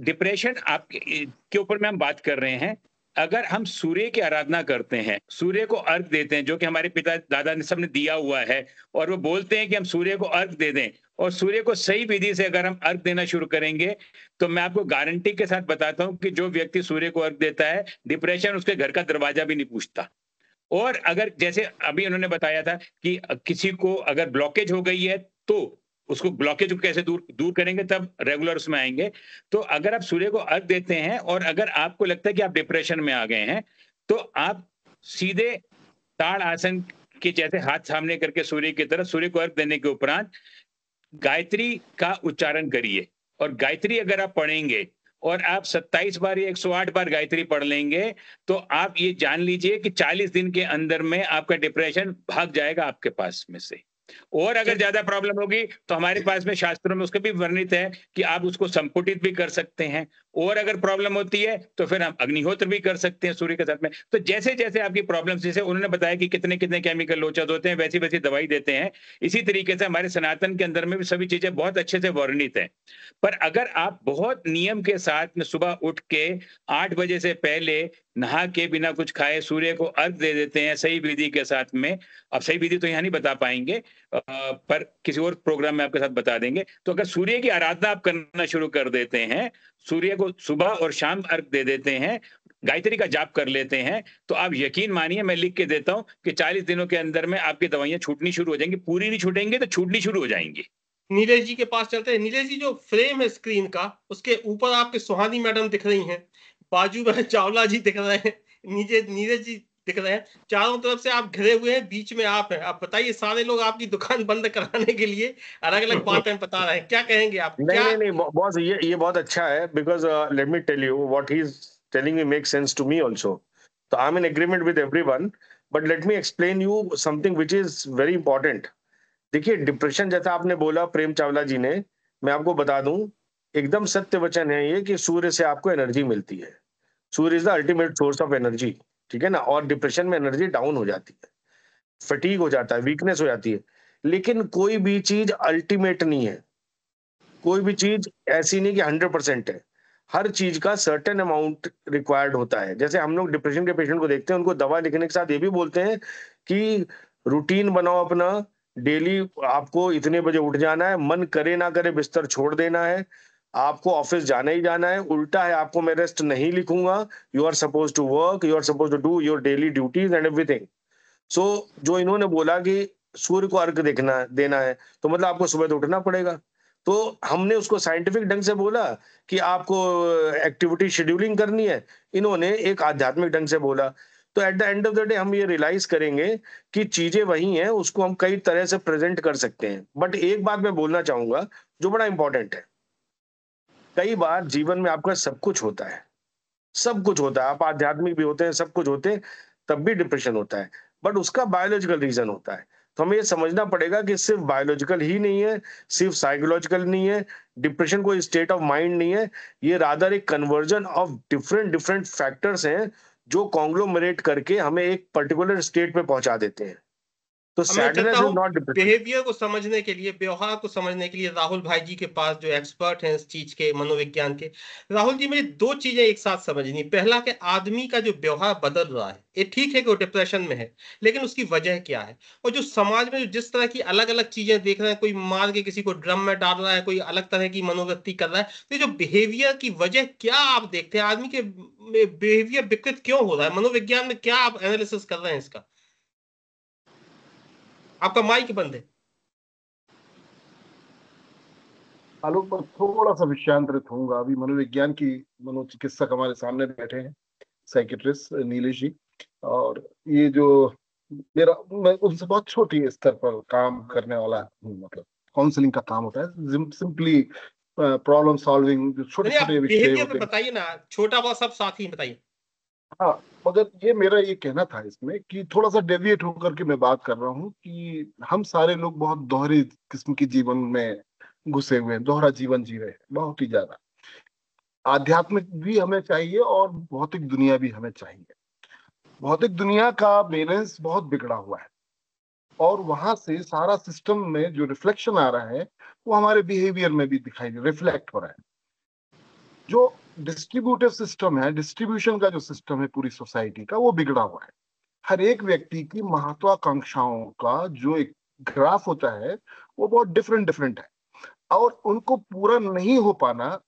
डिप्रेशन आपके के ऊपर में हम बात कर रहे हैं। अगर हम सूर्य की आराधना करते हैं, सूर्य को अर्घ देते हैं, जो कि हमारे पिता दादा ने सबने दिया हुआ है, और वो बोलते हैं कि हम सूर्य को अर्घ दे दें, और सूर्य को सही विधि से अगर हम अर्घ देना शुरू करेंगे, तो मैं आपको गारंटी के साथ बताता हूं कि जो व्यक्ति सूर्य को अर्घ देता है, डिप्रेशन उसके घर का दरवाजा भी नहीं पूछता। और अगर जैसे अभी उन्होंने बताया था कि किसी को अगर ब्लॉकेज हो गई है, तो उसको ब्लॉकेज को कैसे दूर दूर करेंगे, तब रेगुलर उसमें आएंगे। तो अगर आप सूर्य को अर्घ देते हैं, और अगर आपको लगता है कि आप डिप्रेशन में आ गए हैं, तो आप सीधे ताड़ आसन के जैसे हाथ सामने करके सूर्य की तरफ, सूर्य को अर्घ देने के उपरांत गायत्री का उच्चारण करिए। और गायत्री अगर आप पढ़ेंगे, और आप 27 बार या 108 बार गायत्री पढ़ लेंगे, तो आप ये जान लीजिए कि 40 दिन के अंदर में आपका डिप्रेशन भाग जाएगा आपके पास में से। और अगर ज्यादा प्रॉब्लम होगी, तो हमारे पास में शास्त्रों में उसका भी वर्णित है कि आप उसको संपुटित भी कर सकते हैं। और अगर प्रॉब्लम होती है तो फिर हम अग्निहोत्र भी कर सकते हैं सूर्य के साथ में। तो जैसे जैसे आपकी प्रॉब्लम, जैसे उन्होंने बताया कि कितने कितने केमिकल लोचद होते हैं, वैसी वैसी दवाई देते हैं। इसी तरीके से हमारे सनातन के अंदर में भी सभी चीजें बहुत अच्छे से वर्णित है। पर अगर आप बहुत नियम के साथ में सुबह उठ के 8 बजे से पहले नहा के बिना कुछ खाए सूर्य को अर्घ दे देते हैं सही विधि के साथ में, अब सही विधि तो यहाँ नहीं बता पाएंगे, पर किसी और प्रोग्राम में आपके साथ बता देंगे। तो अगर सूर्य की आराधना आप करना शुरू कर देते हैं, सूर्य को सुबह और शाम अर्घ दे देते हैं, गायत्री का जाप कर लेते हैं, तो आप यकीन मानिए, मैं लिख के देता हूं कि 40 दिनों के अंदर में आपकी दवाइयां छूटनी शुरू हो जाएंगी। पूरी नहीं छूटेंगे तो छूटनी शुरू हो जाएंगी। नीलेश जी के पास चलते हैं। नीलेश जी, जो फ्रेम है स्क्रीन का, उसके ऊपर आपके सुहानी मैडम दिख रही हैं, बाजू में चावला जी दिख रहे हैं, नीचे नीलेश जी दिख रहे हैं, चारों तरफ से आप घिरे हुए हैं, बीच में आप हैं। आप बताइए, सारे लोग आपकी दुकान बंद कराने के लिए अलग अलग बातें बता रहे हैं, क्या कहेंगे आप? नहीं बॉस, ये बहुत अच्छा है, because let me tell you what he is telling me make sense to me also. तो I am in agreement with everyone, but let me explain you something which is very important. देखिए, depression जैसा आपने बोला प्रेम चावला जी ने, मैं आपको बता दूं, एकदम सत्य वचन है ये कि सूर्य से आपको एनर्जी मिलती है। Surya is the ultimate source of energy, ठीक है ना। और डिप्रेशन में एनर्जी डाउन हो जाती है, फटीग हो जाता है, वीकनेस हो जाती है। लेकिन कोई भी चीज अल्टीमेट नहीं है, कोई भी चीज ऐसी नहीं कि 100% है। हर चीज का सर्टेन अमाउंट रिक्वायर्ड होता है। जैसे हम लोग डिप्रेशन के पेशेंट को देखते हैं, उनको दवा लिखने के साथ ये भी बोलते हैं कि रूटीन बनाओ अपना, डेली आपको इतने बजे उठ जाना है, मन करे ना करे बिस्तर छोड़ देना है, आपको ऑफिस जाना ही जाना है। उल्टा है, आपको मैं रेस्ट नहीं लिखूंगा, you are suppose to work, you are suppose to do your daily duties and everything. So जो इन्होंने बोला कि सूर्य को अर्घ देना है, तो मतलब आपको सुबह तो उठना पड़ेगा। तो हमने उसको साइंटिफिक ढंग से बोला कि आपको एक्टिविटी शेड्यूलिंग करनी है, इन्होंने एक आध्यात्मिक ढंग से बोला। तो at the end of the day हम ये रियलाइज करेंगे कि चीजें वही हैं, उसको हम कई तरह से प्रेजेंट कर सकते हैं। बट एक बात मैं बोलना चाहूंगा जो बड़ा इंपॉर्टेंट है, कई बार जीवन में आपका सब कुछ होता है, सब कुछ होता है, आप आध्यात्मिक भी होते हैं, सब कुछ होते हैं, तब भी डिप्रेशन होता है, बट उसका बायोलॉजिकल रीजन होता है। तो हमें ये समझना पड़ेगा कि सिर्फ बायोलॉजिकल ही नहीं है, सिर्फ साइकोलॉजिकल नहीं है, डिप्रेशन कोई स्टेट ऑफ माइंड नहीं है, ये रादर एक conversion of different different factors हैं जो कॉन्ग्लोमरेट करके हमें एक पर्टिकुलर स्टेट पे पहुंचा देते हैं। तो मैं सैडनेस चाहता इज हूँ नॉट डिप्रेशन। बिहेवियर को समझने के लिए, व्यवहार को समझने के लिए राहुल भाई जी के पास, जो एक्सपर्ट हैं इस चीज के, मनोविज्ञान के। राहुल जी, मुझे दो चीजें एक साथ समझनी। पहला कि आदमी का जो व्यवहार बदल रहा है, ये ठीक है कि वो डिप्रेशन में है, लेकिन उसकी वजह क्या है? और जो समाज में जिस तरह की अलग अलग चीजें देख रहे हैं, कोई मार के किसी को ड्रम में डाल रहा है, कोई अलग तरह की मनोवृत्ति कर रहा है, तो ये जो बिहेवियर की वजह क्या आप देखते हैं? आदमी के बिहेवियर विकृत क्यों हो रहा है? मनोविज्ञान में क्या आप एनालिसिस कर रहे हैं इसका? आपका माइक बंद है। आलोक, पर थोड़ा सा विषयांतरित होऊंगा। अभी मनोविज्ञान की मनोचिकित्सक हमारे सामने बैठे हैं, साइकेट्रिस्ट नीलेश जी। और ये जो मैं उनसे बहुत छोटी स्तर पर काम करने वाला हूँ, मतलब काउंसलिंग का काम होता है, सिंपली प्रॉब्लम सॉल्विंग, जो छोटे छोटे विषय बिहेवियर होते पे बताइए ना, छोटा बड़ा सब साथ ही बताइए। हाँ, मगर ये मेरा ये कहना था इसमें कि थोड़ा सा डेविएट होकर के मैं बात कर रहा हूँ कि हम सारे लोग बहुत दोहरे किस्म के जीवन में घुसे हुए हैं, दोहरा जीवन जी रहे हैं बहुत ही ज्यादा। आध्यात्मिक भी हमें चाहिए और भौतिक दुनिया भी हमें चाहिए। भौतिक दुनिया का बैलेंस बहुत बिगड़ा हुआ है, और वहां से सारा सिस्टम में जो रिफ्लेक्शन आ रहा है वो हमारे बिहेवियर में भी दिखाई रिफ्लेक्ट हो रहा है। जो डिस्ट्रीब्यूटिव सिस्टम है, डिस्ट्रीब्यूशन का जो सिस्टम है पूरी सोसाइटी का, वो बिगड़ा हुआ है। हर एक व्यक्ति की महत्वाकांक्षाओं का जो एक ग्राफ होता है वो बहुत डिफरेंट डिफरेंट है, और उनको पूरा नहीं हो पाना,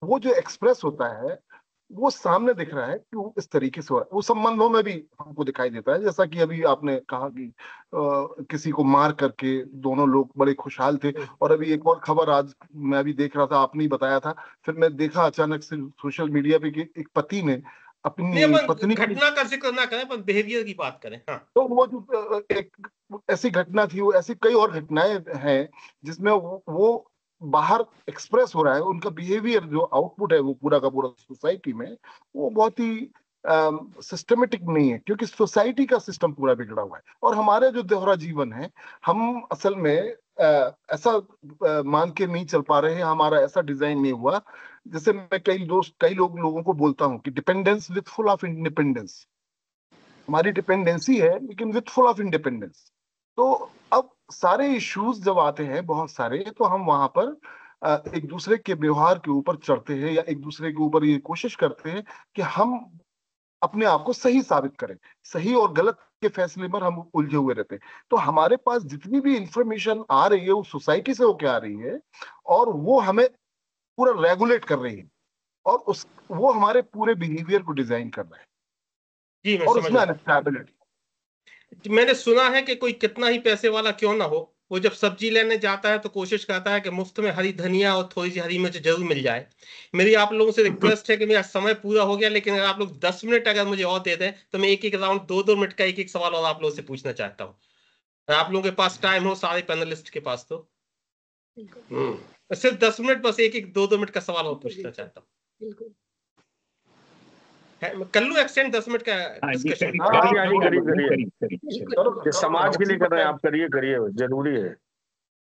वो जो एक्सप्रेस होता है वो सामने दिख रहा है कि वो इस तरीके से हो रहा है। वो संबंधों में भी हमको दिखाई देता है, जैसा कि अभी आपने कहा कि किसी को मार करके दोनों लोग बड़े खुशहाल थे। और अभी एक और खबर आज मैं अभी देख रहा था, आपने ही बताया था, फिर मैं देखा अचानक से सोशल मीडिया पे कि एक पति ने अपनी पत्नी की, घटना का जिक्र ना करें, पर बिहेवियर की बात करें। हाँ, तो वो जो एक ऐसी घटना थी, वो ऐसी कई और घटनाएं हैं जिसमें वो बाहर एक्सप्रेस हो रहा है। उनका बिहेवियर जो आउटपुट है वो पूरा का पूरा सोसाइटी में वो बहुत ही सिस्टमेटिक नहीं है, क्योंकि सोसाइटी का सिस्टम पूरा बिगड़ा हुआ है। और हमारे जो दोहरा जीवन है, हम असल में ऐसा मान के नहीं चल पा रहे हैं, हमारा ऐसा डिजाइन नहीं हुआ। जैसे मैं कई लोगों को बोलता हूँ कि dependence with full of independence. हमारी डिपेंडेंसी है लेकिन विथ फुल ऑफ इंडिपेंडेंस। तो अब सारे इश्यूज जब आते हैं बहुत सारे, तो हम वहां पर एक दूसरे के व्यवहार के ऊपर चढ़ते हैं, या एक दूसरे के ऊपर ये कोशिश करते हैं कि हम अपने आप को सही साबित करें। सही और गलत के फैसले पर हम उलझे हुए रहते हैं। तो हमारे पास जितनी भी इंफॉर्मेशन आ रही है वो सोसाइटी से होके आ रही है, और वो हमें पूरा रेगुलेट कर रही है, और वो हमारे पूरे बिहेवियर को डिजाइन कर रहा है। जी, मैं और समझ उसमें रहा हूं। मैंने सुना है कि कोई कितना ही पैसे वाला क्यों ना हो, वो जब सब्जी लेने जाता है तो कोशिश करता है कि मुफ्त में हरी धनिया और थोड़ी सी हरी मिर्च जरूर मिल जाए। मेरी आप लोगों से रिक्वेस्ट है कि मेरा समय पूरा हो गया, लेकिन अगर आप लोग 10 मिनट अगर मुझे और दे दें तो मैं एक एक राउंड 2-2 मिनट का एक एक सवाल और आप लोगों से पूछना चाहता हूँ। आप लोगों के पास टाइम हो, सारे पैनलिस्ट के पास, तो सिर्फ 10 मिनट, बस एक एक 2-2 मिनट का सवाल और पूछना चाहता हूँ। कर लूं एक्सटेंड 10 मिनट का डिस्कशन? समाज के लिए कर रहे हैं आप, करिए, जरूरी है।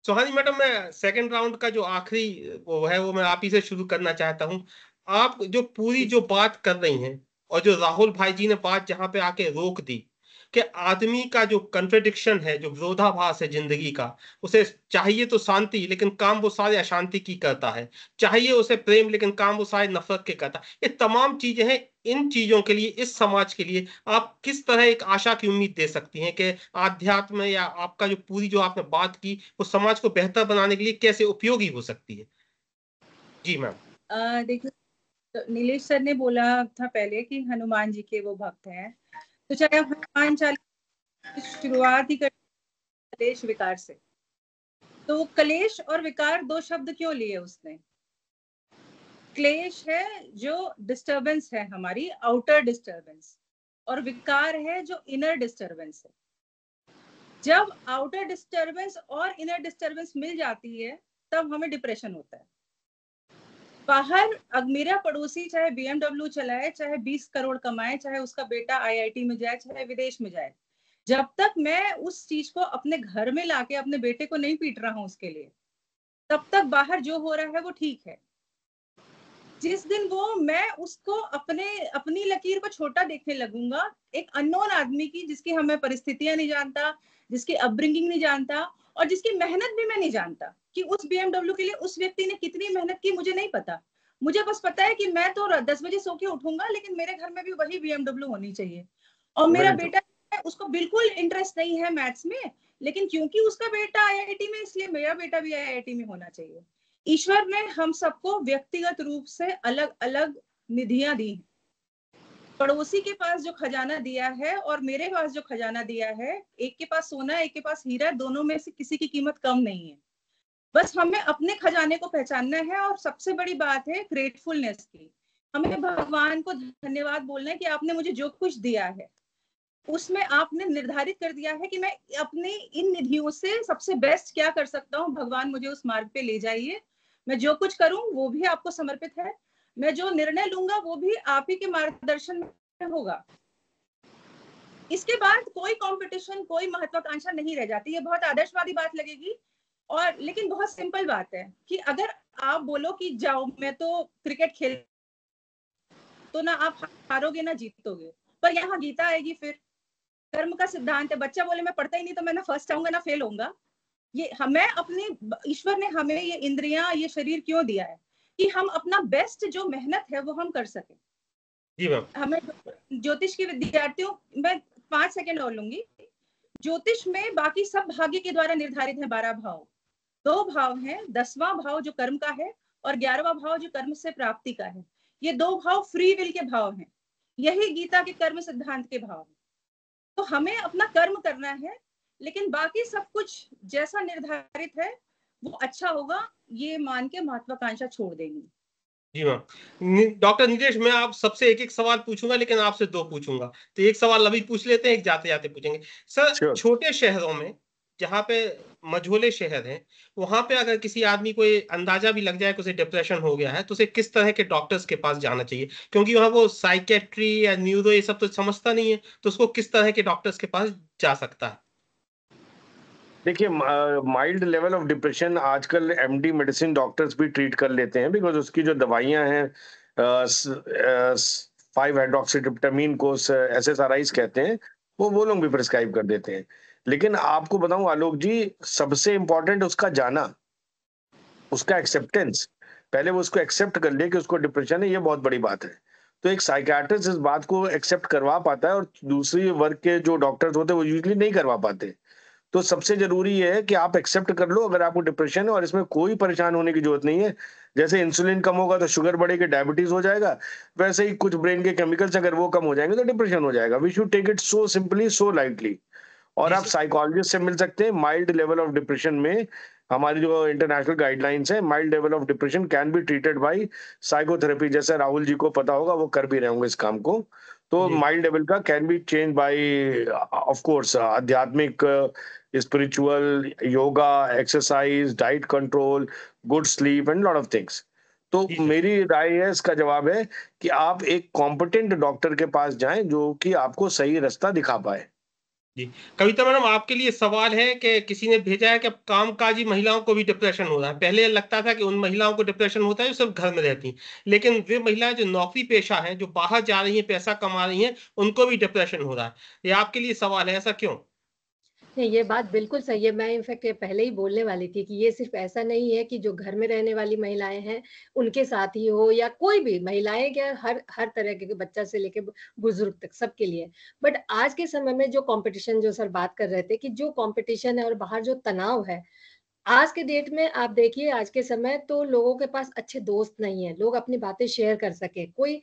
सुहानी मैडम, मैं सेकंड राउंड का जो आखिरी वो है, वो मैं आप ही से शुरू करना चाहता हूं। आप जो पूरी जो बात कर रही हैं, और जो राहुल भाई जी ने बात जहां पे आके रोक दी कि आदमी का जो कंट्रडिक्शन है, जो विरोधाभास है जिंदगी का, उसे चाहिए तो शांति लेकिन काम वो सारे अशांति की करता है, चाहिए उसे प्रेम लेकिन काम वो सारे नफरत के करता है। ये तमाम चीजें हैं। इन चीजों के लिए, इस समाज के लिए आप किस तरह एक आशा की उम्मीद दे सकती हैं कि आध्यात्म या आपका जो पूरी जो आपने बात की वो समाज को बेहतर बनाने के लिए कैसे उपयोगी हो सकती है? जी मैम। देखिए, तो नीलेश सर ने बोला था पहले कि हनुमान जी के वो भक्त हैं, तो चाहे हम हनुमान चालीसा की शुरुआत ही करें कलेश विकार से, तो कलेश और विकार दो शब्द क्यों लिए उसने? क्लेश है जो डिस्टरबेंस है, हमारी आउटर डिस्टरबेंस, और विकार है जो इनर डिस्टरबेंस है। जब आउटर डिस्टरबेंस और इनर डिस्टरबेंस मिल जाती है तब हमें डिप्रेशन होता है। बाहर अब मेरा पड़ोसी चाहे BMW चलाए, चाहे 20 करोड़ कमाए, चाहे उसका बेटा IIT में जाए, चाहे विदेश में जाए, जब तक मैं उस चीज को अपने घर में लाके अपने बेटे को नहीं पीट रहा हूं उसके लिए, तब तक बाहर जो हो रहा है वो ठीक है। जिस दिन वो मैं उसको अपनी लकीर को छोटा देखने लगूंगा, एक अननोन आदमी की, जिसकी हमें परिस्थितियां नहीं जानता, जिसकी अपब्रिंगिंग नहीं जानता, और जिसकी मेहनत भी मैं नहीं जानता कि उस BMW के लिए उस व्यक्ति ने कितनी मेहनत की, मुझे नहीं पता। मुझे बस पता है कि मैं तो 10 बजे सो के उठूंगा, लेकिन मेरे घर में भी वही BMW होनी चाहिए। और मेरा बेटा उसको बिल्कुल इंटरेस्ट नहीं है मैथ्स में, लेकिन क्योंकि उसका बेटा IIT में, इसलिए मेरा बेटा भी IIT में होना चाहिए। ईश्वर ने हम सबको व्यक्तिगत रूप से अलग अलग निधियां दी हैं। पड़ोसी के पास जो खजाना दिया है और मेरे पास जो खजाना दिया है, एक के पास सोना, एक के पास हीरा, दोनों में से किसी की कीमत कम नहीं है। बस हमें अपने खजाने को पहचानना है, और सबसे बड़ी बात है ग्रेटफुलनेस की। हमें भगवान को धन्यवाद बोलना है कि आपने मुझे जो कुछ दिया है उसमें आपने निर्धारित कर दिया है कि मैं अपनी इन निधियों से सबसे बेस्ट क्या कर सकता हूँ। भगवान मुझे उस मार्ग पे ले जाइए, मैं जो कुछ करूं वो भी आपको समर्पित है, मैं जो निर्णय लूंगा वो भी आप ही के मार्गदर्शन में होगा। इसके बाद कोई कंपटीशन, कोई महत्वाकांक्षा नहीं रह जाती। ये बहुत आदर्शवादी बात लगेगी, और लेकिन बहुत सिंपल बात है कि अगर आप बोलो कि जाओ मैं तो क्रिकेट खेल, तो ना आप हारोगे ना जीतोगे। पर यहाँ गीता आएगी, फिर कर्म का सिद्धांत है। बच्चा बोले मैं पढ़ता ही नहीं तो मैं ना फर्स्ट आऊंगा ना फेल होऊंगा। ये हमें अपने ईश्वर ने हमें ये इंद्रियां, ये शरीर क्यों दिया है? कि हम अपना बेस्ट जो मेहनत है वो हम कर सके। जी मैम। हमें ज्योतिष के विद्यार्थियों, मैं 5 सेकंड और लूंगी। ज्योतिष में बाकी सब भाग्य के द्वारा निर्धारित है 12 भाव। 2 भाव हैं, 10वां भाव जो कर्म का है और 11वां भाव जो कर्म से प्राप्ति का है। ये 2 भाव फ्री विल के भाव हैं। यही गीता के कर्म सिद्धांत के भाव हैं। तो हमें अपना कर्म करना है, लेकिन बाकी सब कुछ जैसा निर्धारित है वो अच्छा होगा, ये मान के महत्वाकांक्षा छोड़ देंगे। जी मैम। डॉक्टर नीलेश, मैं आप सबसे एक एक सवाल पूछूंगा, लेकिन आपसे 2 पूछूंगा। तो एक सवाल अभी पूछ लेते हैं, एक जाते जाते पूछेंगे। सर, छोटे शहरों में जहाँ पे मझोले शहर हैं, वहां पे अगर किसी आदमी को अंदाजा भी लग जाए कि उसे डिप्रेशन हो गया है, तो उसे किस तरह के डॉक्टर्स के पास जाना चाहिए? क्योंकि वहां वो साइकेट्री या न्यूरो ये सब तो समझता नहीं है, तो उसको किस तरह के डॉक्टर्स के पास जा सकता है? देखिए, माइल्ड लेवल ऑफ डिप्रेशन आजकल MD मेडिसिन डॉक्टर्स भी ट्रीट कर लेते हैं, बिकॉज उसकी जो दवाइयां हैं 5-हाइड्रोक्सीट्रिप्टामाइन को SSRIs कहते हैं, वो लोग भी प्रिस्क्राइब कर देते हैं। लेकिन आपको बताऊं आलोक जी, सबसे इम्पोर्टेंट उसका जाना, उसका एक्सेप्टेंस। पहले वो उसको एक्सेप्ट कर ले कि उसको डिप्रेशन है, ये बहुत बड़ी बात है। तो एक साइकियाट्रिस्ट इस बात को एक्सेप्ट करवा पाता है, और दूसरी वर्ग के जो डॉक्टर्स होते हैं वो यूजली नहीं करवा पाते। तो सबसे जरूरी ये है कि आप एक्सेप्ट कर लो अगर आपको डिप्रेशन है, और इसमें कोई परेशान होने की जरूरत नहीं है। जैसे इंसुलिन कम होगा तो शुगर बढ़ेगी, डायबिटीज हो जाएगा, वैसे ही कुछ ब्रेन के केमिकल्स अगर वो कम हो जाएंगे तो डिप्रेशन हो जाएगा। We should take it so simply, so lightly. और आप साइकोलॉजिस्ट से मिल सकते हैं। माइल्ड लेवल ऑफ डिप्रेशन में हमारी जो इंटरनेशनल गाइडलाइंस है, mild level of depression can be treated by psychotherapy. जैसे राहुल जी को पता होगा, वो कर भी रहे होंगे इस काम को। तो माइल्ड लेवल का can be change by of course आध्यात्मिक, spiritual, yoga, exercise, diet control, good sleep and lot of things. तो मेरी राय है, इसका जवाब है कि आप एक कॉम्पिटेंट डॉक्टर के पास जाएं जो कि आपको सही रास्ता दिखा पाए। जी कविता मैडम, आपके लिए सवाल है कि किसी ने भेजा है कि अब कामकाजी महिलाओं को भी डिप्रेशन हो रहा है। पहले लगता था कि उन महिलाओं को डिप्रेशन होता है जो सिर्फ घर में रहती हैं, लेकिन वे महिलाएं जो नौकरी पेशा हैं, जो बाहर जा रही हैं, पैसा कमा रही हैं, उनको भी डिप्रेशन हो रहा है। ये आपके लिए सवाल है, ऐसा क्यों? नहीं, ये बात बिल्कुल सही है। मैं इनफैक्ट ये पहले ही बोलने वाली थी कि ये सिर्फ ऐसा नहीं है कि जो घर में रहने वाली महिलाएं हैं उनके साथ ही हो, या कोई भी महिलाएं, क्या हर हर तरह के बच्चा से लेके बुजुर्ग तक सबके लिए। बट आज के समय में जो कंपटीशन, जो सर बात कर रहे थे कि जो कंपटीशन है और बाहर जो तनाव है, आज के डेट में आप देखिए, आज के समय तो लोगों के पास अच्छे दोस्त नहीं है, लोग अपनी बातें शेयर कर सके। कोई,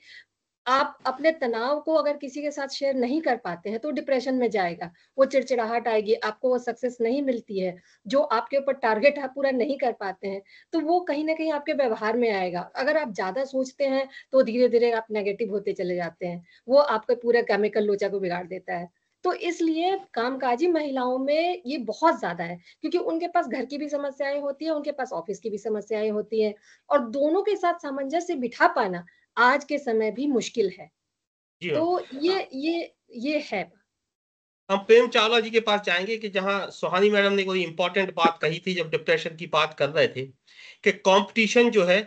आप अपने तनाव को अगर किसी के साथ शेयर नहीं कर पाते हैं तो डिप्रेशन में जाएगा, वो चिड़चिड़ाहट आएगी, आपको वो सक्सेस नहीं मिलती है, जो आपके ऊपर टारगेट आप पूरा नहीं कर पाते हैं, तो वो कहीं न कहीं आपके व्यवहार में आएगा। अगर आप ज़्यादा सोचते हैं तो धीरे-धीरे आप नेगेटिव होते चले जाते हैं, वो आपके पूरे केमिकल लोचा को बिगाड़ देता है। तो इसलिए कामकाजी महिलाओं में ये बहुत ज़्यादा है, क्योंकि उनके पास घर की भी समस्याएँ होती हैं, उनके पास ऑफ़िस की भी समस्याएँ होती हैं, और दोनों के साथ सामंजस्य बिठा पाना आज के समय भी मुश्किल है। जी हाँ। तो ये है। हम प्रेम चावला जी के पास जाएंगे कि जहां सुहानी मैडम ने कोई इंपॉर्टेंट बात कही थी जब डिप्रेशन की बात कर रहे थे, कि कंपटीशन जो है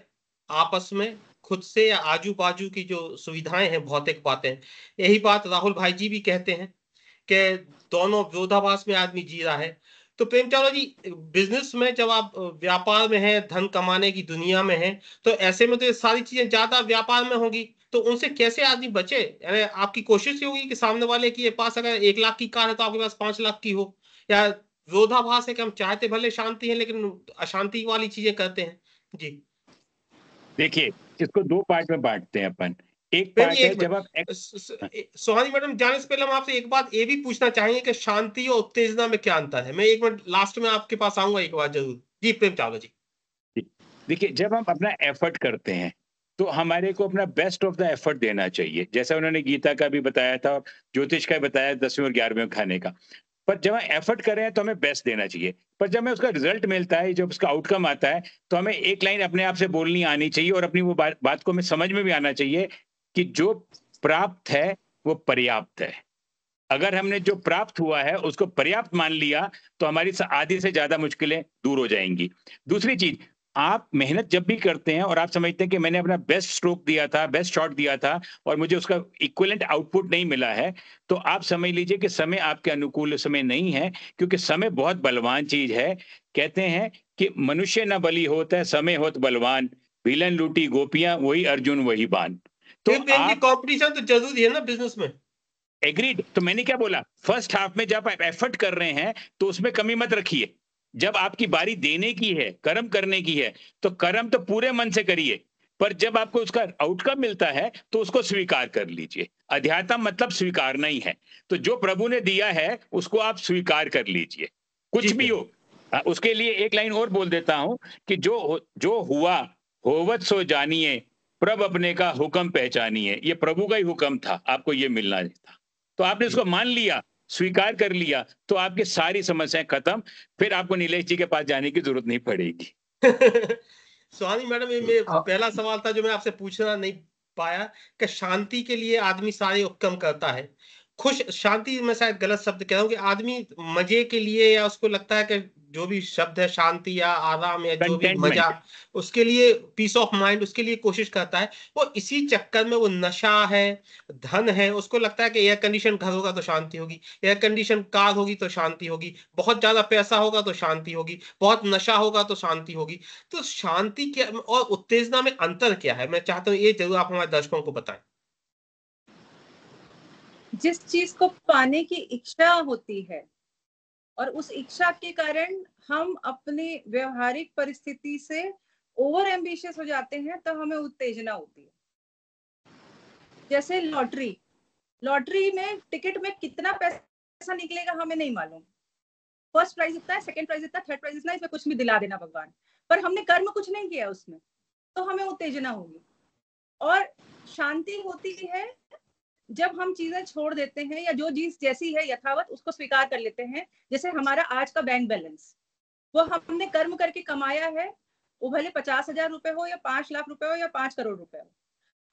आपस में खुद से या आजू बाजू की जो सुविधाएं हैं, भौतिक बातें, यही बात राहुल भाई जी भी कहते हैं कि दोनों विरोधाभास में आदमी जी रहा है। तो प्रेम चावला जी, बिजनेस में जब आप व्यापार में हैं, धन कमाने की दुनिया में हैं, तो ऐसे में तो ये सारी चीजें ज्यादा व्यापार में होगी, तो उनसे कैसे आदमी बचे? यानी आपकी कोशिश ये होगी कि सामने वाले के पास अगर 1 लाख की कार है तो आपके पास 5 लाख की हो, या विरोधाभास है कि हम चाहते भले शांति है लेकिन अशांति वाली चीजें करते हैं? जी देखिए, इसको दो पार्ट में बांटते हैं अपन। एक फिर पार्ट ये है एक जब मिनट, आप सोहानी मैडम जाने से पहले हम आपसे एक बात ये भी पूछना चाहेंगे कि शांति और उत्तेजना में क्या अंतर है। मैं एक मिनट लास्ट में आपके पास आऊंगा एक बार जरूर। जी प्रेम चावला जी। देखिए, जब हम अपना एफर्ट करते हैं तो हमारे को अपना बेस्ट ऑफ द एफर्ट देना चाहिए, जैसा उन्होंने गीता का भी बताया था और ज्योतिष का भी बताया 10वीं और 11वीं खाने का। पर जब हम एफर्ट कर रहे हैं तो हमें बेस्ट देना चाहिए, पर जब हमें उसका रिजल्ट मिलता है, जब उसका आउटकम आता है, तो हमें एक लाइन अपने आप से बोलनी आनी चाहिए और अपनी वो बात को हमें समझ में भी आना चाहिए कि जो प्राप्त है वो पर्याप्त है। अगर हमने जो प्राप्त हुआ है उसको पर्याप्त मान लिया तो हमारी आधी से ज्यादा मुश्किलें दूर हो जाएंगी। दूसरी चीज, आप मेहनत जब भी करते हैं और आप समझते हैं कि मैंने अपना बेस्ट स्ट्रोक दिया था, बेस्ट शॉट दिया था और मुझे उसका इक्विवेलेंट आउटपुट नहीं मिला है, तो आप समझ लीजिए कि समय आपके अनुकूल समय नहीं है, क्योंकि समय बहुत बलवान चीज है। कहते हैं कि मनुष्य न बली होता है, समय होत बलवान, विलन लूटी गोपियां, वही अर्जुन वही बान। तो फिर प्रेम जी, आप कंपटीशन तो जरूरी है ना बिजनेस में? एग्रीड, तो मैंने क्या बोला, फर्स्ट हाफ में जब आप एफर्ट कर रहे हैं तो उसमें कमी मत रखिए। जब आपकी बारी देने की है, कर्म करने की है, तो कर्म तो पूरे मन से करिए, पर जब आपको उसका आउटकम मिलता है तो उसको स्वीकार कर लीजिए। अध्यात्म मतलब स्वीकारना ही है, तो जो प्रभु ने दिया है उसको आप स्वीकार कर लीजिए, जी कुछ भी प्रेम। हो। उसके लिए एक लाइन और बोल देता हूं कि जो हुआ होवत सो जानिए, प्रभु अपने का हुक्म पहचानिए। ये प्रभु का ही हुक्म था, आपको ये मिलना था, तो आपने जी उसको मान लिया, स्वीकार कर लिया, तो आपकी सारी समस्याएं खत्म। फिर आपको नीलेश जी के पास जाने की जरूरत नहीं पड़ेगी। सुहानी मैडम, ये मेरा पहला सवाल था जो मैं आपसे पूछना नहीं पाया, कि शांति के लिए आदमी सारे उपक्रम करता है। खुश शांति में शायद गलत शब्द कह रहा हूँ, कि आदमी मजे के लिए, या उसको लगता है कि जो भी शब्द है शांति या आराम या जो भी मजा, कंटेनमेंट। उसके लिए पीस ऑफ माइंड, उसके लिए कोशिश करता है। वो इसी चक्कर में वो नशा है, धन है, उसको लगता है कि एयर कंडीशन घर होगा तो शांति होगी, एयर कंडीशन कार होगी तो शांति होगी, बहुत ज्यादा पैसा होगा तो शांति होगी, बहुत नशा होगा तो शांति होगी। तो शांति क्या और उत्तेजना में अंतर क्या है? मैं चाहता हूँ ये जरूर आप हमारे दर्शकों को बताएं। जिस चीज को पाने की इच्छा होती है और उस इच्छा के कारण हम अपनी व्यवहारिक परिस्थिति से ओवर एम्बिशियस हो जाते हैं, तब हमें उत्तेजना होती है। जैसे लॉटरी, लॉटरी में टिकट में कितना पैसा निकलेगा हमें नहीं मालूम, फर्स्ट प्राइज इतना है, सेकंड प्राइज इतना, थर्ड प्राइज इतना, इसमें कुछ भी दिला देना भगवान, पर हमने कर्म कुछ नहीं किया उसमें, तो हमें उत्तेजना होगी। और शांति होती है जब हम चीजें छोड़ देते हैं, या जो चीज जैसी है यथावत उसको स्वीकार कर लेते हैं। जैसे हमारा आज का बैंक बैलेंस, वो हमने कर्म करके कमाया है, वो भले 50,000 रुपए हो या 5 लाख रुपए हो या 5 करोड़ रुपए हो।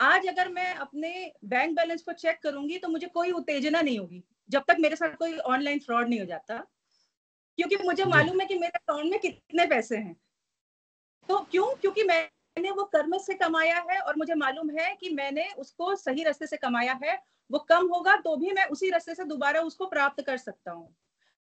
आज अगर मैं अपने बैंक बैलेंस को चेक करूंगी तो मुझे कोई उत्तेजना नहीं होगी। जब तक मेरे साथ कोई ऑनलाइन फ्रॉड नहीं हो जाता, क्योंकि मुझे मालूम है कि मेरे अकाउंट में कितने पैसे हैं। तो क्योंकि मैंने वो कर्म से कमाया है और मुझे मालूम है कि मैंने उसको सही रास्ते से कमाया है। वो कम होगा तो भी मैं उसी रास्ते से दोबारा उसको प्राप्त कर सकता हूँ।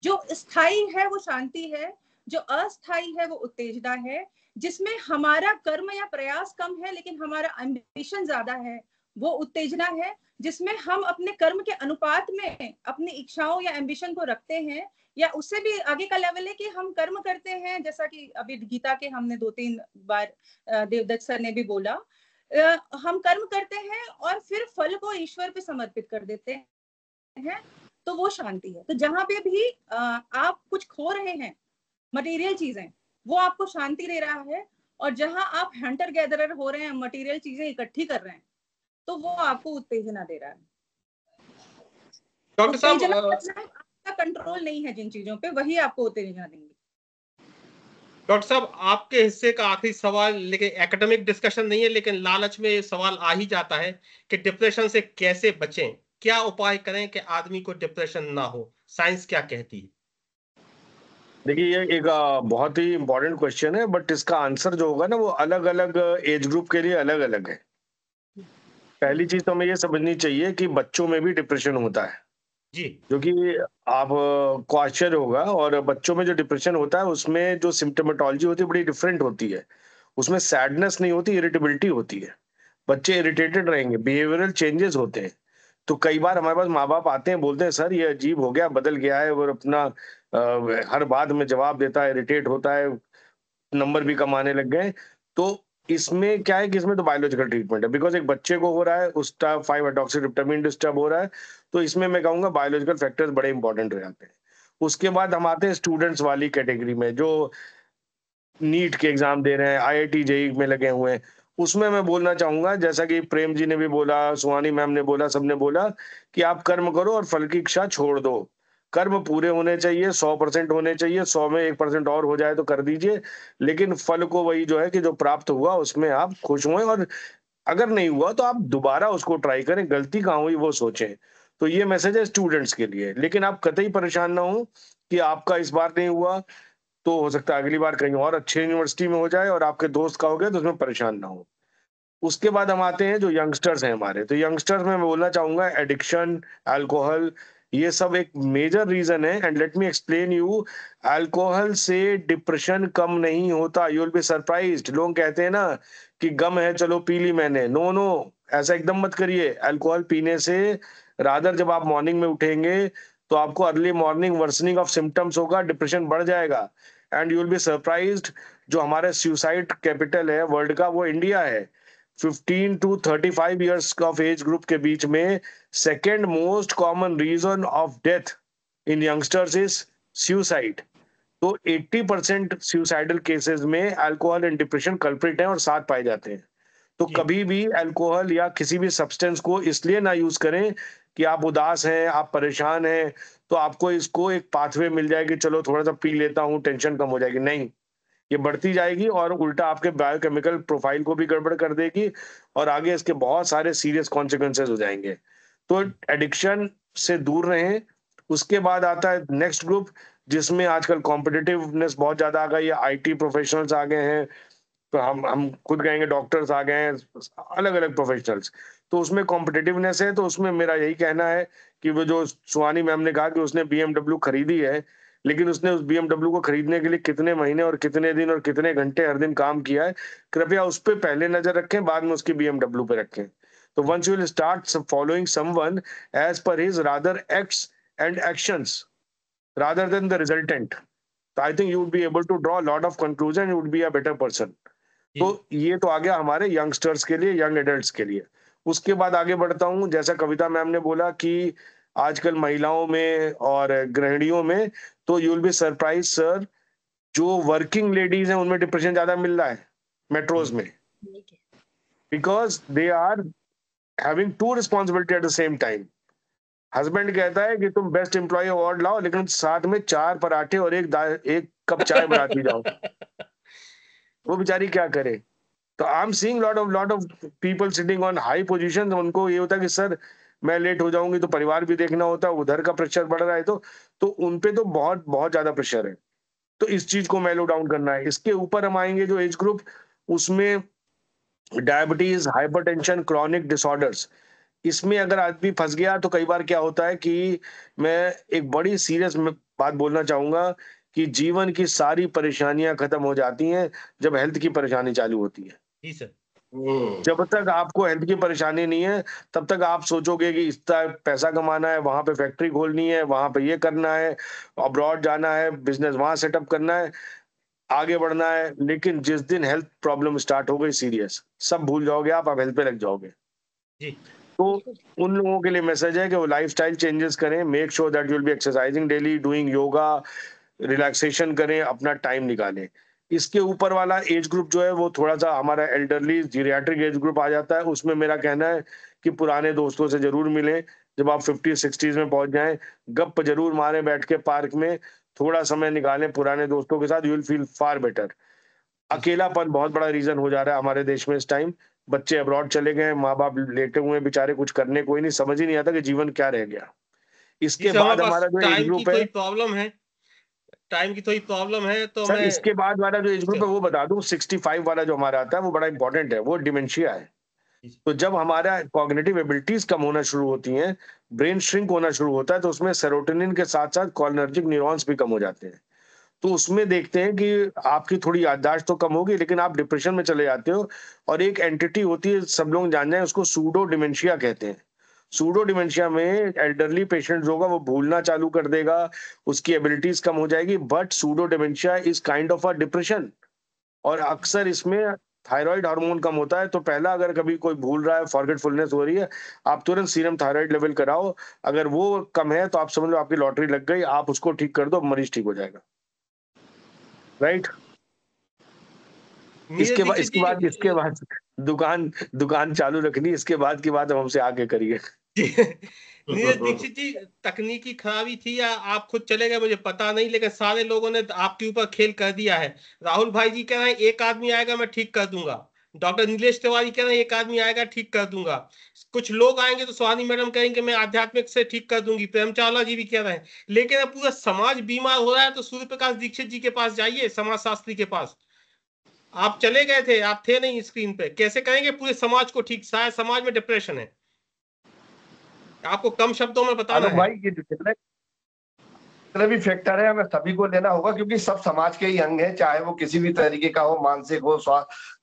जो स्थायी है वो शांति है, जो अस्थायी है वो उत्तेजना है। जिसमें हमारा कर्म या प्रयास कम है लेकिन हमारा एम्बिशन ज्यादा है, वो उत्तेजना है। जिसमें हम अपने कर्म के अनुपात में अपनी इच्छाओं या एम्बिशन को रखते हैं, या उससे भी आगे का लेवल है कि हम कर्म करते हैं, जैसा कि अभी गीता के हमने 2-3 बार देवदत्त सर ने भी बोला, हम कर्म करते हैं और फिर फल को ईश्वर पे समर्पित कर देते हैं, तो वो शांति है। तो जहां पे भी आप कुछ खो रहे हैं, मटेरियल चीजें, वो आपको शांति दे रहा है। और जहां आप हंटर गैदरर हो रहे हैं, मटेरियल चीजें इकट्ठी कर रहे हैं, तो वो आपको उत्तेजना दे रहा है। डॉक्टर साहब, आपका कंट्रोल नहीं है जिन चीजों पे, वही आपको उत्तेजना देंगे। डॉक्टर साहब, आपके हिस्से का आखिरी सवाल, लेकिन एकेडमिक डिस्कशन नहीं है, लेकिन लालच में सवाल आ ही जाता है कि डिप्रेशन से कैसे बचें, क्या उपाय करें कि आदमी को डिप्रेशन ना हो, साइंस क्या कहती है? देखिए, ये एक बहुत ही इंपॉर्टेंट क्वेश्चन है, बट इसका आंसर जो होगा ना वो अलग अलग एज ग्रुप के लिए अलग अलग है। पहली चीज तो हमें ये समझनी चाहिए कि बच्चों में भी डिप्रेशन होता है जी। जो कि आपको आश्चर्य होगा। और बच्चों में जो डिप्रेशन होता है उसमें जो सिम्टोमेटोलॉजी होती है बड़ी डिफरेंट होती है। उसमें सैडनेस नहीं होती, इरिटेबिलिटी होती है। बच्चे इरिटेटेड रहेंगे, बिहेवियरल चेंजेस होते हैं। तो कई बार हमारे पास माँ बाप आते हैं, बोलते हैं सर ये अजीब हो गया, बदल गया है, और अपना हर बात में जवाब देता है, इरिटेट होता है, नंबर भी कम आने लग गए। तो इसमें क्या है कि इसमें तो बायोलॉजिकल ट्रीटमेंट है, बिकॉज एक बच्चे को हो रहा है, उसका 5-हाइड्रोक्सीट्रिप्टामाइन डिस्टर्ब हो रहा है। तो इसमें मैं कहूंगा बायोलॉजिकल फैक्टर्स बड़े इंपॉर्टेंट हो जाते हैं। उसके बाद हम आते हैं स्टूडेंट्स वाली कैटेगरी में, जो नीट के एग्जाम दे रहे हैं, IIT जेईई में लगे हुए हैं। उसमें मैं बोलना चाहूंगा, जैसा कि प्रेम जी ने भी बोला, सुहानी मैम ने बोला, सबने बोला कि आप कर्म करो और फल की इच्छा छोड़ दो। कर्म पूरे होने चाहिए, 100% होने चाहिए, 100 में 1% और हो जाए तो कर दीजिए, लेकिन फल को वही जो है कि जो प्राप्त हुआ उसमें आप खुश हुए, और अगर नहीं हुआ तो आप दोबारा उसको ट्राई करें, गलती कहाँ हुई वो सोचें। तो ये मैसेज है स्टूडेंट्स के लिए। लेकिन आप कतई परेशान ना हो कि आपका इस बार नहीं हुआ तो हो सकता है अगली बार कहीं और अच्छी यूनिवर्सिटी में हो जाए, और आपके दोस्त का हो गया तो उसमें परेशान ना हो। उसके बाद हम आते हैं जो यंगस्टर्स हैं हमारे। तो यंगस्टर्स में मैं बोलना चाहूंगा एडिक्शन, अल्कोहल, ये सब एक मेजर रीजन है। And let me explain you, alcohol से डिप्रेशन कम नहीं होता। You will be surprised. लोग कहते हैं ना कि गम है चलो पी ली मैंने, नो नो, ऐसा एकदम मत करिए। अल्कोहल पीने से रादर जब आप मॉर्निंग में उठेंगे तो आपको early morning worsening of symptoms होगा, डिप्रेशन बढ़ जाएगा। And you will be surprised, जो हमारे सुसाइड कैपिटल है वर्ल्ड का वो इंडिया है। 15 to 35 years of age group के बीच में second most common reason of death in youngsters is suicide. तो 80% सुसाइडल केसेस में अल्कोहल एंड डिप्रेशन कल्प्रिट हैं और साथ पाए जाते हैं। तो कभी भी अल्कोहल या किसी भी सब्सटेंस को इसलिए ना यूज करें कि आप उदास हैं, आप परेशान हैं, तो आपको इसको एक पाथवे मिल जाएगी, चलो थोड़ा सा पी लेता हूं टेंशन कम हो जाएगी। नहीं, ये बढ़ती जाएगी और उल्टा आपके बायोकेमिकल प्रोफाइल को भी गड़बड़ कर देगी, और आगे इसके बहुत सारे सीरियस कॉन्सिक्वेंसेस हो जाएंगे। तो एडिक्शन से दूर रहें। उसके बाद आता है नेक्स्ट ग्रुप, जिसमें आजकल कॉम्पिटिटिवनेस बहुत ज्यादा आ गई है, IT प्रोफेशनल्स आ गए हैं, तो हम खुद कहेंगे डॉक्टर्स आ गए हैं, अलग अलग प्रोफेशनल्स। तो उसमें कॉम्पिटिटिवनेस है। तो उसमें मेरा यही कहना है कि वो जो सुहानी मैम ने कहा कि उसने BMW खरीदी है, लेकिन उसने उस BMW को खरीदने के लिए कितने महीने और कितने दिन और कितने घंटे हर दिन काम किया है, कृपया उस पर पहले नजर रखें, बाद में उसकी BMW पे रखें। तो once you will start following someone as per his rather acts and actions rather than the resultant, so I think you would be able to draw a lot of conclusion, you would be a better person. तो ये तो आ गया हमारे youngsters के लिए, young adults के लिए। उसके बाद आगे बढ़ता हूँ, जैसा कविता मैम ने बोला कि आजकल महिलाओं में और गृहिणियों में, तो you will be surprise sir, जो वर्किंग लेडीज हैं उनमें डिप्रेशन ज्यादा मिल रहा है मेट्रोज में, because they are having two responsibility at the same time. Husband कहता है कि तुम बेस्ट एम्प्लॉय अवार्ड लाओ, लेकिन साथ में 4 पराठे और एक कप चाय बनाती जाओ। वो बेचारी क्या करे? तो I am seeing lot of people sitting on high position. उनको ये होता है कि सर मैं लेट हो जाऊंगी तो परिवार भी देखना होता है, उधर का प्रेशर बढ़ रहा है, तो उन पे तो बहुत बहुत ज्यादा प्रेशर है। तो इस चीज को मेलो डाउन करना है। इसके ऊपर हम आएंगे जो एज ग्रुप, उसमें डायबिटीज, हाइपरटेंशन, क्रॉनिक डिसऑर्डर्स, इसमें अगर आदमी फंस गया तो कई बार क्या होता है कि मैं एक बड़ी सीरियस बात बोलना चाहूंगा कि जीवन की सारी परेशानियां खत्म हो जाती हैं जब हेल्थ की परेशानी चालू होती है। जी सर। जब तक आपको हेल्थ की परेशानी नहीं है तब तक आप सोचोगे कि इतना पैसा कमाना है, वहां पे फैक्ट्री खोलनी है, वहां पे ये करना है, अब्रॉड जाना है, बिजनेस वहां सेटअप करना है, आगे बढ़ना है। लेकिन जिस दिन हेल्थ प्रॉब्लम स्टार्ट हो गई सीरियस, सब भूल जाओगे, आप हेल्थ पे लग जाओगे। जी। तो उन लोगों के लिए मैसेज है कि वो लाइफस्टाइल चेंजेस करें, make sure that you will B exercising daily, doing yoga, relaxation करें, अपना टाइम निकालें। इसके ऊपर वाला एज ग्रुप जो है वो थोड़ा सा हमारा एल्डरली जीरियाट्रिक एज ग्रुप आ जाता है। उसमें मेरा कहना है कि पुराने दोस्तों से जरूर मिलें। जब आप 50-60s में पहुंच जाएं, गप जरूर मारें बैठ के पार्क में, थोड़ा समय निकालें पुराने दोस्तों के साथ, you will feel far better. अकेलापन बहुत बड़ा रीजन हो जा रहा है हमारे देश में इस टाइम। बच्चे अब्रॉड चले गए, माँ बाप लेटे हुए बेचारे, कुछ करने कोई नहीं, समझ ही नहीं आता कि जीवन क्या रह गया। इसके बाद हमारा जो एज ग्रुप है, प्रॉब्लम है, टाइम की थोड़ी प्रॉब्लम है, तो सर मैं इसके बाद वाला जो एज ग्रुप है वो बता दूं, 65 वाला जो हमारा आता है वो बड़ा इंपॉर्टेंट है, वो डिमेंशिया है। तो जब हमारा कॉग्निटिव एबिलिटीज कम होना शुरू होती हैं, ब्रेन श्रिंक होना शुरू होता है, तो उसमें सेरोटोनिन के साथ साथ कोलिनर्जिक न्यूरॉन्स भी कम हो जाते हैं। तो उसमें देखते हैं कि आपकी थोड़ी याददाश्त तो कम होगी लेकिन आप डिप्रेशन में चले जाते हो। और एक एंटिटी होती है, सब लोग जान जाए, उसको सूडो डिमेंशिया कहते हैं। सूडो डिमेंशिया में एल्डरली पेशेंट होगा वो भूलना चालू कर देगा, उसकी एबिलिटीज कम हो जाएगी, but pseudo dementia is kind of a depression. और अक्सर इसमें थायराइड हार्मोन कम होता है। तो पहला, अगर कभी कोई भूल रहा है, फॉरगेटफुलनेस हो रही है, आप तुरंत सीरम थायराइड लेवल कराओ। अगर वो कम है तो आप समझ लो आपकी लॉटरी लग गई, आप उसको ठीक कर दो, मरीज ठीक हो जाएगा। राइट। इसके बाद दुकान चालू रखनी, इसके बाद की बात हमसे आगे करिए। नीरज दीक्षित जी, तकनीकी खराबी थी या आप खुद चले गए मुझे पता नहीं, लेकिन सारे लोगों ने आपके ऊपर खेल कर दिया है। राहुल भाई जी कह रहे हैं एक आदमी आएगा मैं ठीक कर दूंगा, डॉक्टर नीलेश तिवारी कह रहे हैं एक आदमी आएगा ठीक कर दूंगा, कुछ लोग आएंगे तो सुहानी मैडम कहेंगे मैं आध्यात्मिक से ठीक कर दूंगी, प्रेम चावला जी भी कह रहे हैं। लेकिन अब पूरा समाज बीमार हो रहा है तो सूर्य प्रकाश दीक्षित जी के पास जाइए, समाज शास्त्री के पास। आप चले गए थे, आप थे नहीं स्क्रीन पे, कैसे कहेंगे पूरे समाज को ठीक? शायद समाज में डिप्रेशन है, आपको कम शब्दों में बताना है। भाई ये जितने भी फैक्टर है हमें सभी को लेना होगा, क्योंकि सब समाज के ही अंग है, चाहे वो किसी भी तरीके का हो, मानसिक हो,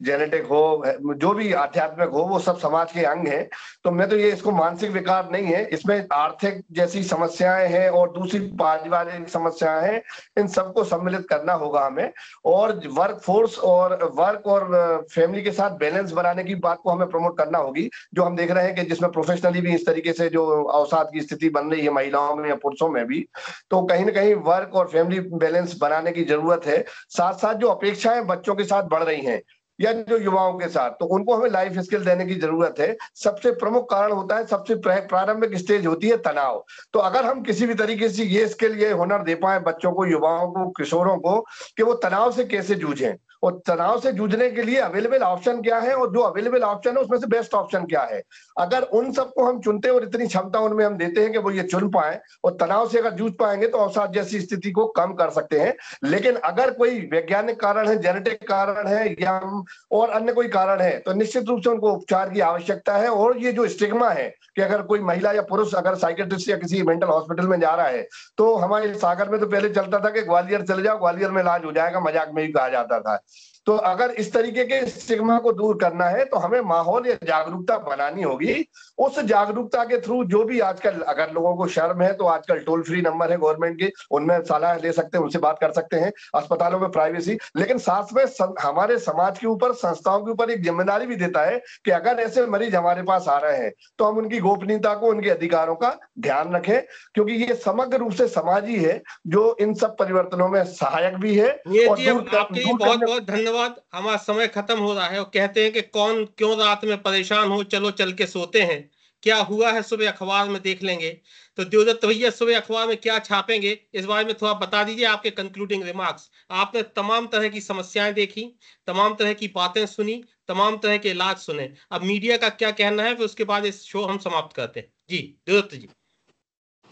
जेनेटिक हो, जो भी आध्यात्मिक हो, वो सब समाज के अंग है। तो मैं तो ये इसको मानसिक विकार नहीं है, इसमें आर्थिक जैसी समस्याएं हैं और दूसरी पारिवारिक समस्याएं हैं, इन सबको सम्मिलित करना होगा हमें। और वर्क और फैमिली के साथ बैलेंस बनाने की बात को हमें प्रमोट करना होगी, जो हम देख रहे हैं कि जिसमें प्रोफेशनली भी इस तरीके से जो अवसाद की स्थिति बन रही है महिलाओं में या पुरुषों में भी, तो कहीं ना कहीं वर्क और फैमिली बैलेंस बनाने की जरूरत है। साथ साथ जो अपेक्षाएं बच्चों के साथ बढ़ रही हैं या जो युवाओं के साथ, तो उनको हमें लाइफ स्किल देने की जरूरत है। सबसे प्रमुख कारण होता है, सबसे प्रारंभिक स्टेज होती है तनाव। तो अगर हम किसी भी तरीके से ये स्किल, ये हुनर दे पाए बच्चों को, युवाओं को, किशोरों को, कि वो तनाव से कैसे जूझें, और तनाव से जूझने के लिए अवेलेबल ऑप्शन क्या है, और जो अवेलेबल ऑप्शन है उसमें से बेस्ट ऑप्शन क्या है, अगर उन सबको हम चुनते और इतनी क्षमता उनमें हम देते हैं कि वो ये चुन पाए और तनाव से अगर जूझ पाएंगे, तो अवसाद जैसी स्थिति को कम कर सकते हैं। लेकिन अगर कोई वैज्ञानिक कारण है, जेनेटिक कारण है या और अन्य कोई कारण है, तो निश्चित रूप से उनको उपचार की आवश्यकता है। और ये जो स्टिग्मा है कि अगर कोई महिला या पुरुष अगर साइकेट्रिस्ट या किसी मेंटल हॉस्पिटल में जा रहा है, तो हमारे सागर में तो पहले चलता था कि ग्वालियर चले जाओ, ग्वालियर में इलाज हो जाएगा, मजाक में ही कहा जाता था। तो अगर इस तरीके के स्टिग्मा को दूर करना है तो हमें माहौल या जागरूकता बनानी होगी। उस जागरूकता के थ्रू जो भी आजकल, अगर लोगों को शर्म है तो आजकल टोल फ्री नंबर है गवर्नमेंट के, उनमें सलाह ले सकते हैं, उनसे बात कर सकते हैं। अस्पतालों में प्राइवेसी, लेकिन साथ में हमारे समाज के ऊपर, संस्थाओं के ऊपर एक जिम्मेदारी भी देता है कि अगर ऐसे मरीज हमारे पास आ रहे हैं तो हम उनकी गोपनीयता को, उनके अधिकारों का ध्यान रखें, क्योंकि ये समग्र रूप से समाज ही है जो इन सब परिवर्तनों में सहायक भी है। और आपके लिए बहुत बहुत धन्यवाद। हमारा समय खत्म हो रहा है, और कहते हैं कि कौन क्यों रात में परेशान हो, चलो चल के सोते हैं, क्या हुआ है सुबह अखबार में देख लेंगे। तो देवदत्त भैया सुबह अखबार में क्या छापेंगे इस बारे में थोड़ा बता दीजिए, आपके कंक्लूडिंग रिमार्क्स। आपने तमाम तरह की समस्याएं देखी, तमाम तरह की बातें सुनी, तमाम तरह के इलाज सुने, अब मीडिया का क्या कहना है, फिर उसके बाद इस शो हम समाप्त करते हैं। जी देवदत्त जी।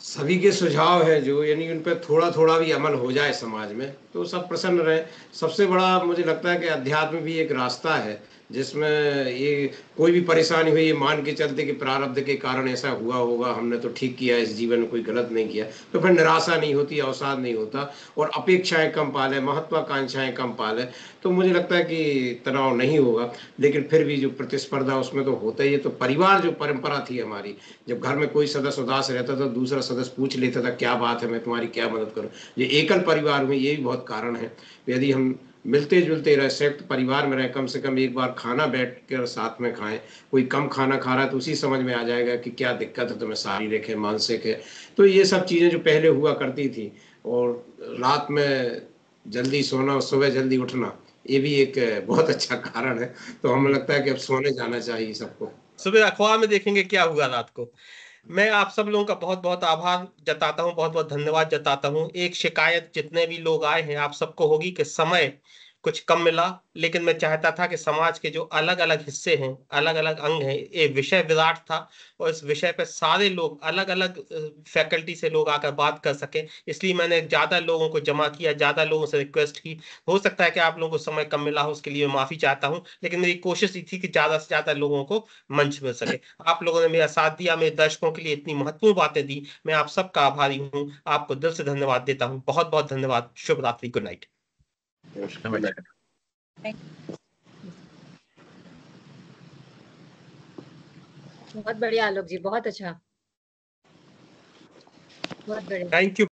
सभी के सुझाव है जो, यानी उन पर थोड़ा थोड़ा भी अमल हो जाए समाज में तो सब प्रसन्न रहे। सबसे बड़ा मुझे लगता है कि अध्यात्म भी एक रास्ता है जिसमें ये कोई भी परेशानी हुई, ये मान के चलते कि प्रारब्ध के कारण ऐसा हुआ होगा, हमने तो ठीक किया, इस जीवन में कोई गलत नहीं किया, तो फिर निराशा नहीं होती, अवसाद नहीं होता और अपेक्षाएं कम पाले, महत्वाकांक्षाएं कम पाले, तो मुझे लगता है कि तनाव नहीं होगा। लेकिन फिर भी जो प्रतिस्पर्धा उसमें तो होता ही है। तो परिवार जो परंपरा थी हमारी, जब घर में कोई सदस्य उदास रहता था दूसरा सदस्य पूछ लेता था क्या बात है, मैं तुम्हारी क्या मदद करूं। ये एकल परिवार में ये भी बहुत कारण है। यदि हम मिलते जुलते रहे, संयुक्त परिवार में रहे, कम से कम एक बार खाना बैठ कर साथ में खाएं, कोई कम खाना खा रहा है तो उसी समझ में आ जाएगा कि क्या दिक्कत है, तुम्हें शारीरिक है, मानसिक है। तो ये सब चीजें जो पहले हुआ करती थी, और रात में जल्दी सोना, सुबह जल्दी उठना, ये भी एक बहुत अच्छा कारण है। तो हमें लगता है कि अब सोने जाना चाहिए सबको। सुबह अखबार में देखेंगे क्या हुआ रात को। मैं आप सब लोगों का बहुत बहुत आभार जताता हूं, बहुत बहुत धन्यवाद जताता हूं। एक शिकायत जितने भी लोग आए हैं आप सबको होगी कि समय कुछ कम मिला, लेकिन मैं चाहता था कि समाज के जो अलग अलग हिस्से हैं, अलग अलग अंग हैं, ये विषय विराट था और इस विषय पे सारे लोग अलग अलग फैकल्टी से लोग आकर बात कर सके, इसलिए मैंने ज्यादा लोगों को जमा किया, ज्यादा लोगों से रिक्वेस्ट की। हो सकता है कि आप लोगों को समय कम मिला हो, उसके लिए मैं माफी चाहता हूं, लेकिन मेरी कोशिश ये थी कि ज्यादा से ज्यादा लोगों को मंच मिल सके। आप लोगों ने मेरा साथ दिया, मेरे दर्शकों के लिए इतनी महत्वपूर्ण बातें दी, मैं आप सबका आभारी हूँ। आपको दिल से धन्यवाद देता हूँ। बहुत बहुत धन्यवाद। शुभ रात्रि। Good night. बहुत बढ़िया आलोक जी, बहुत अच्छा, बहुत बढ़िया। Thank you.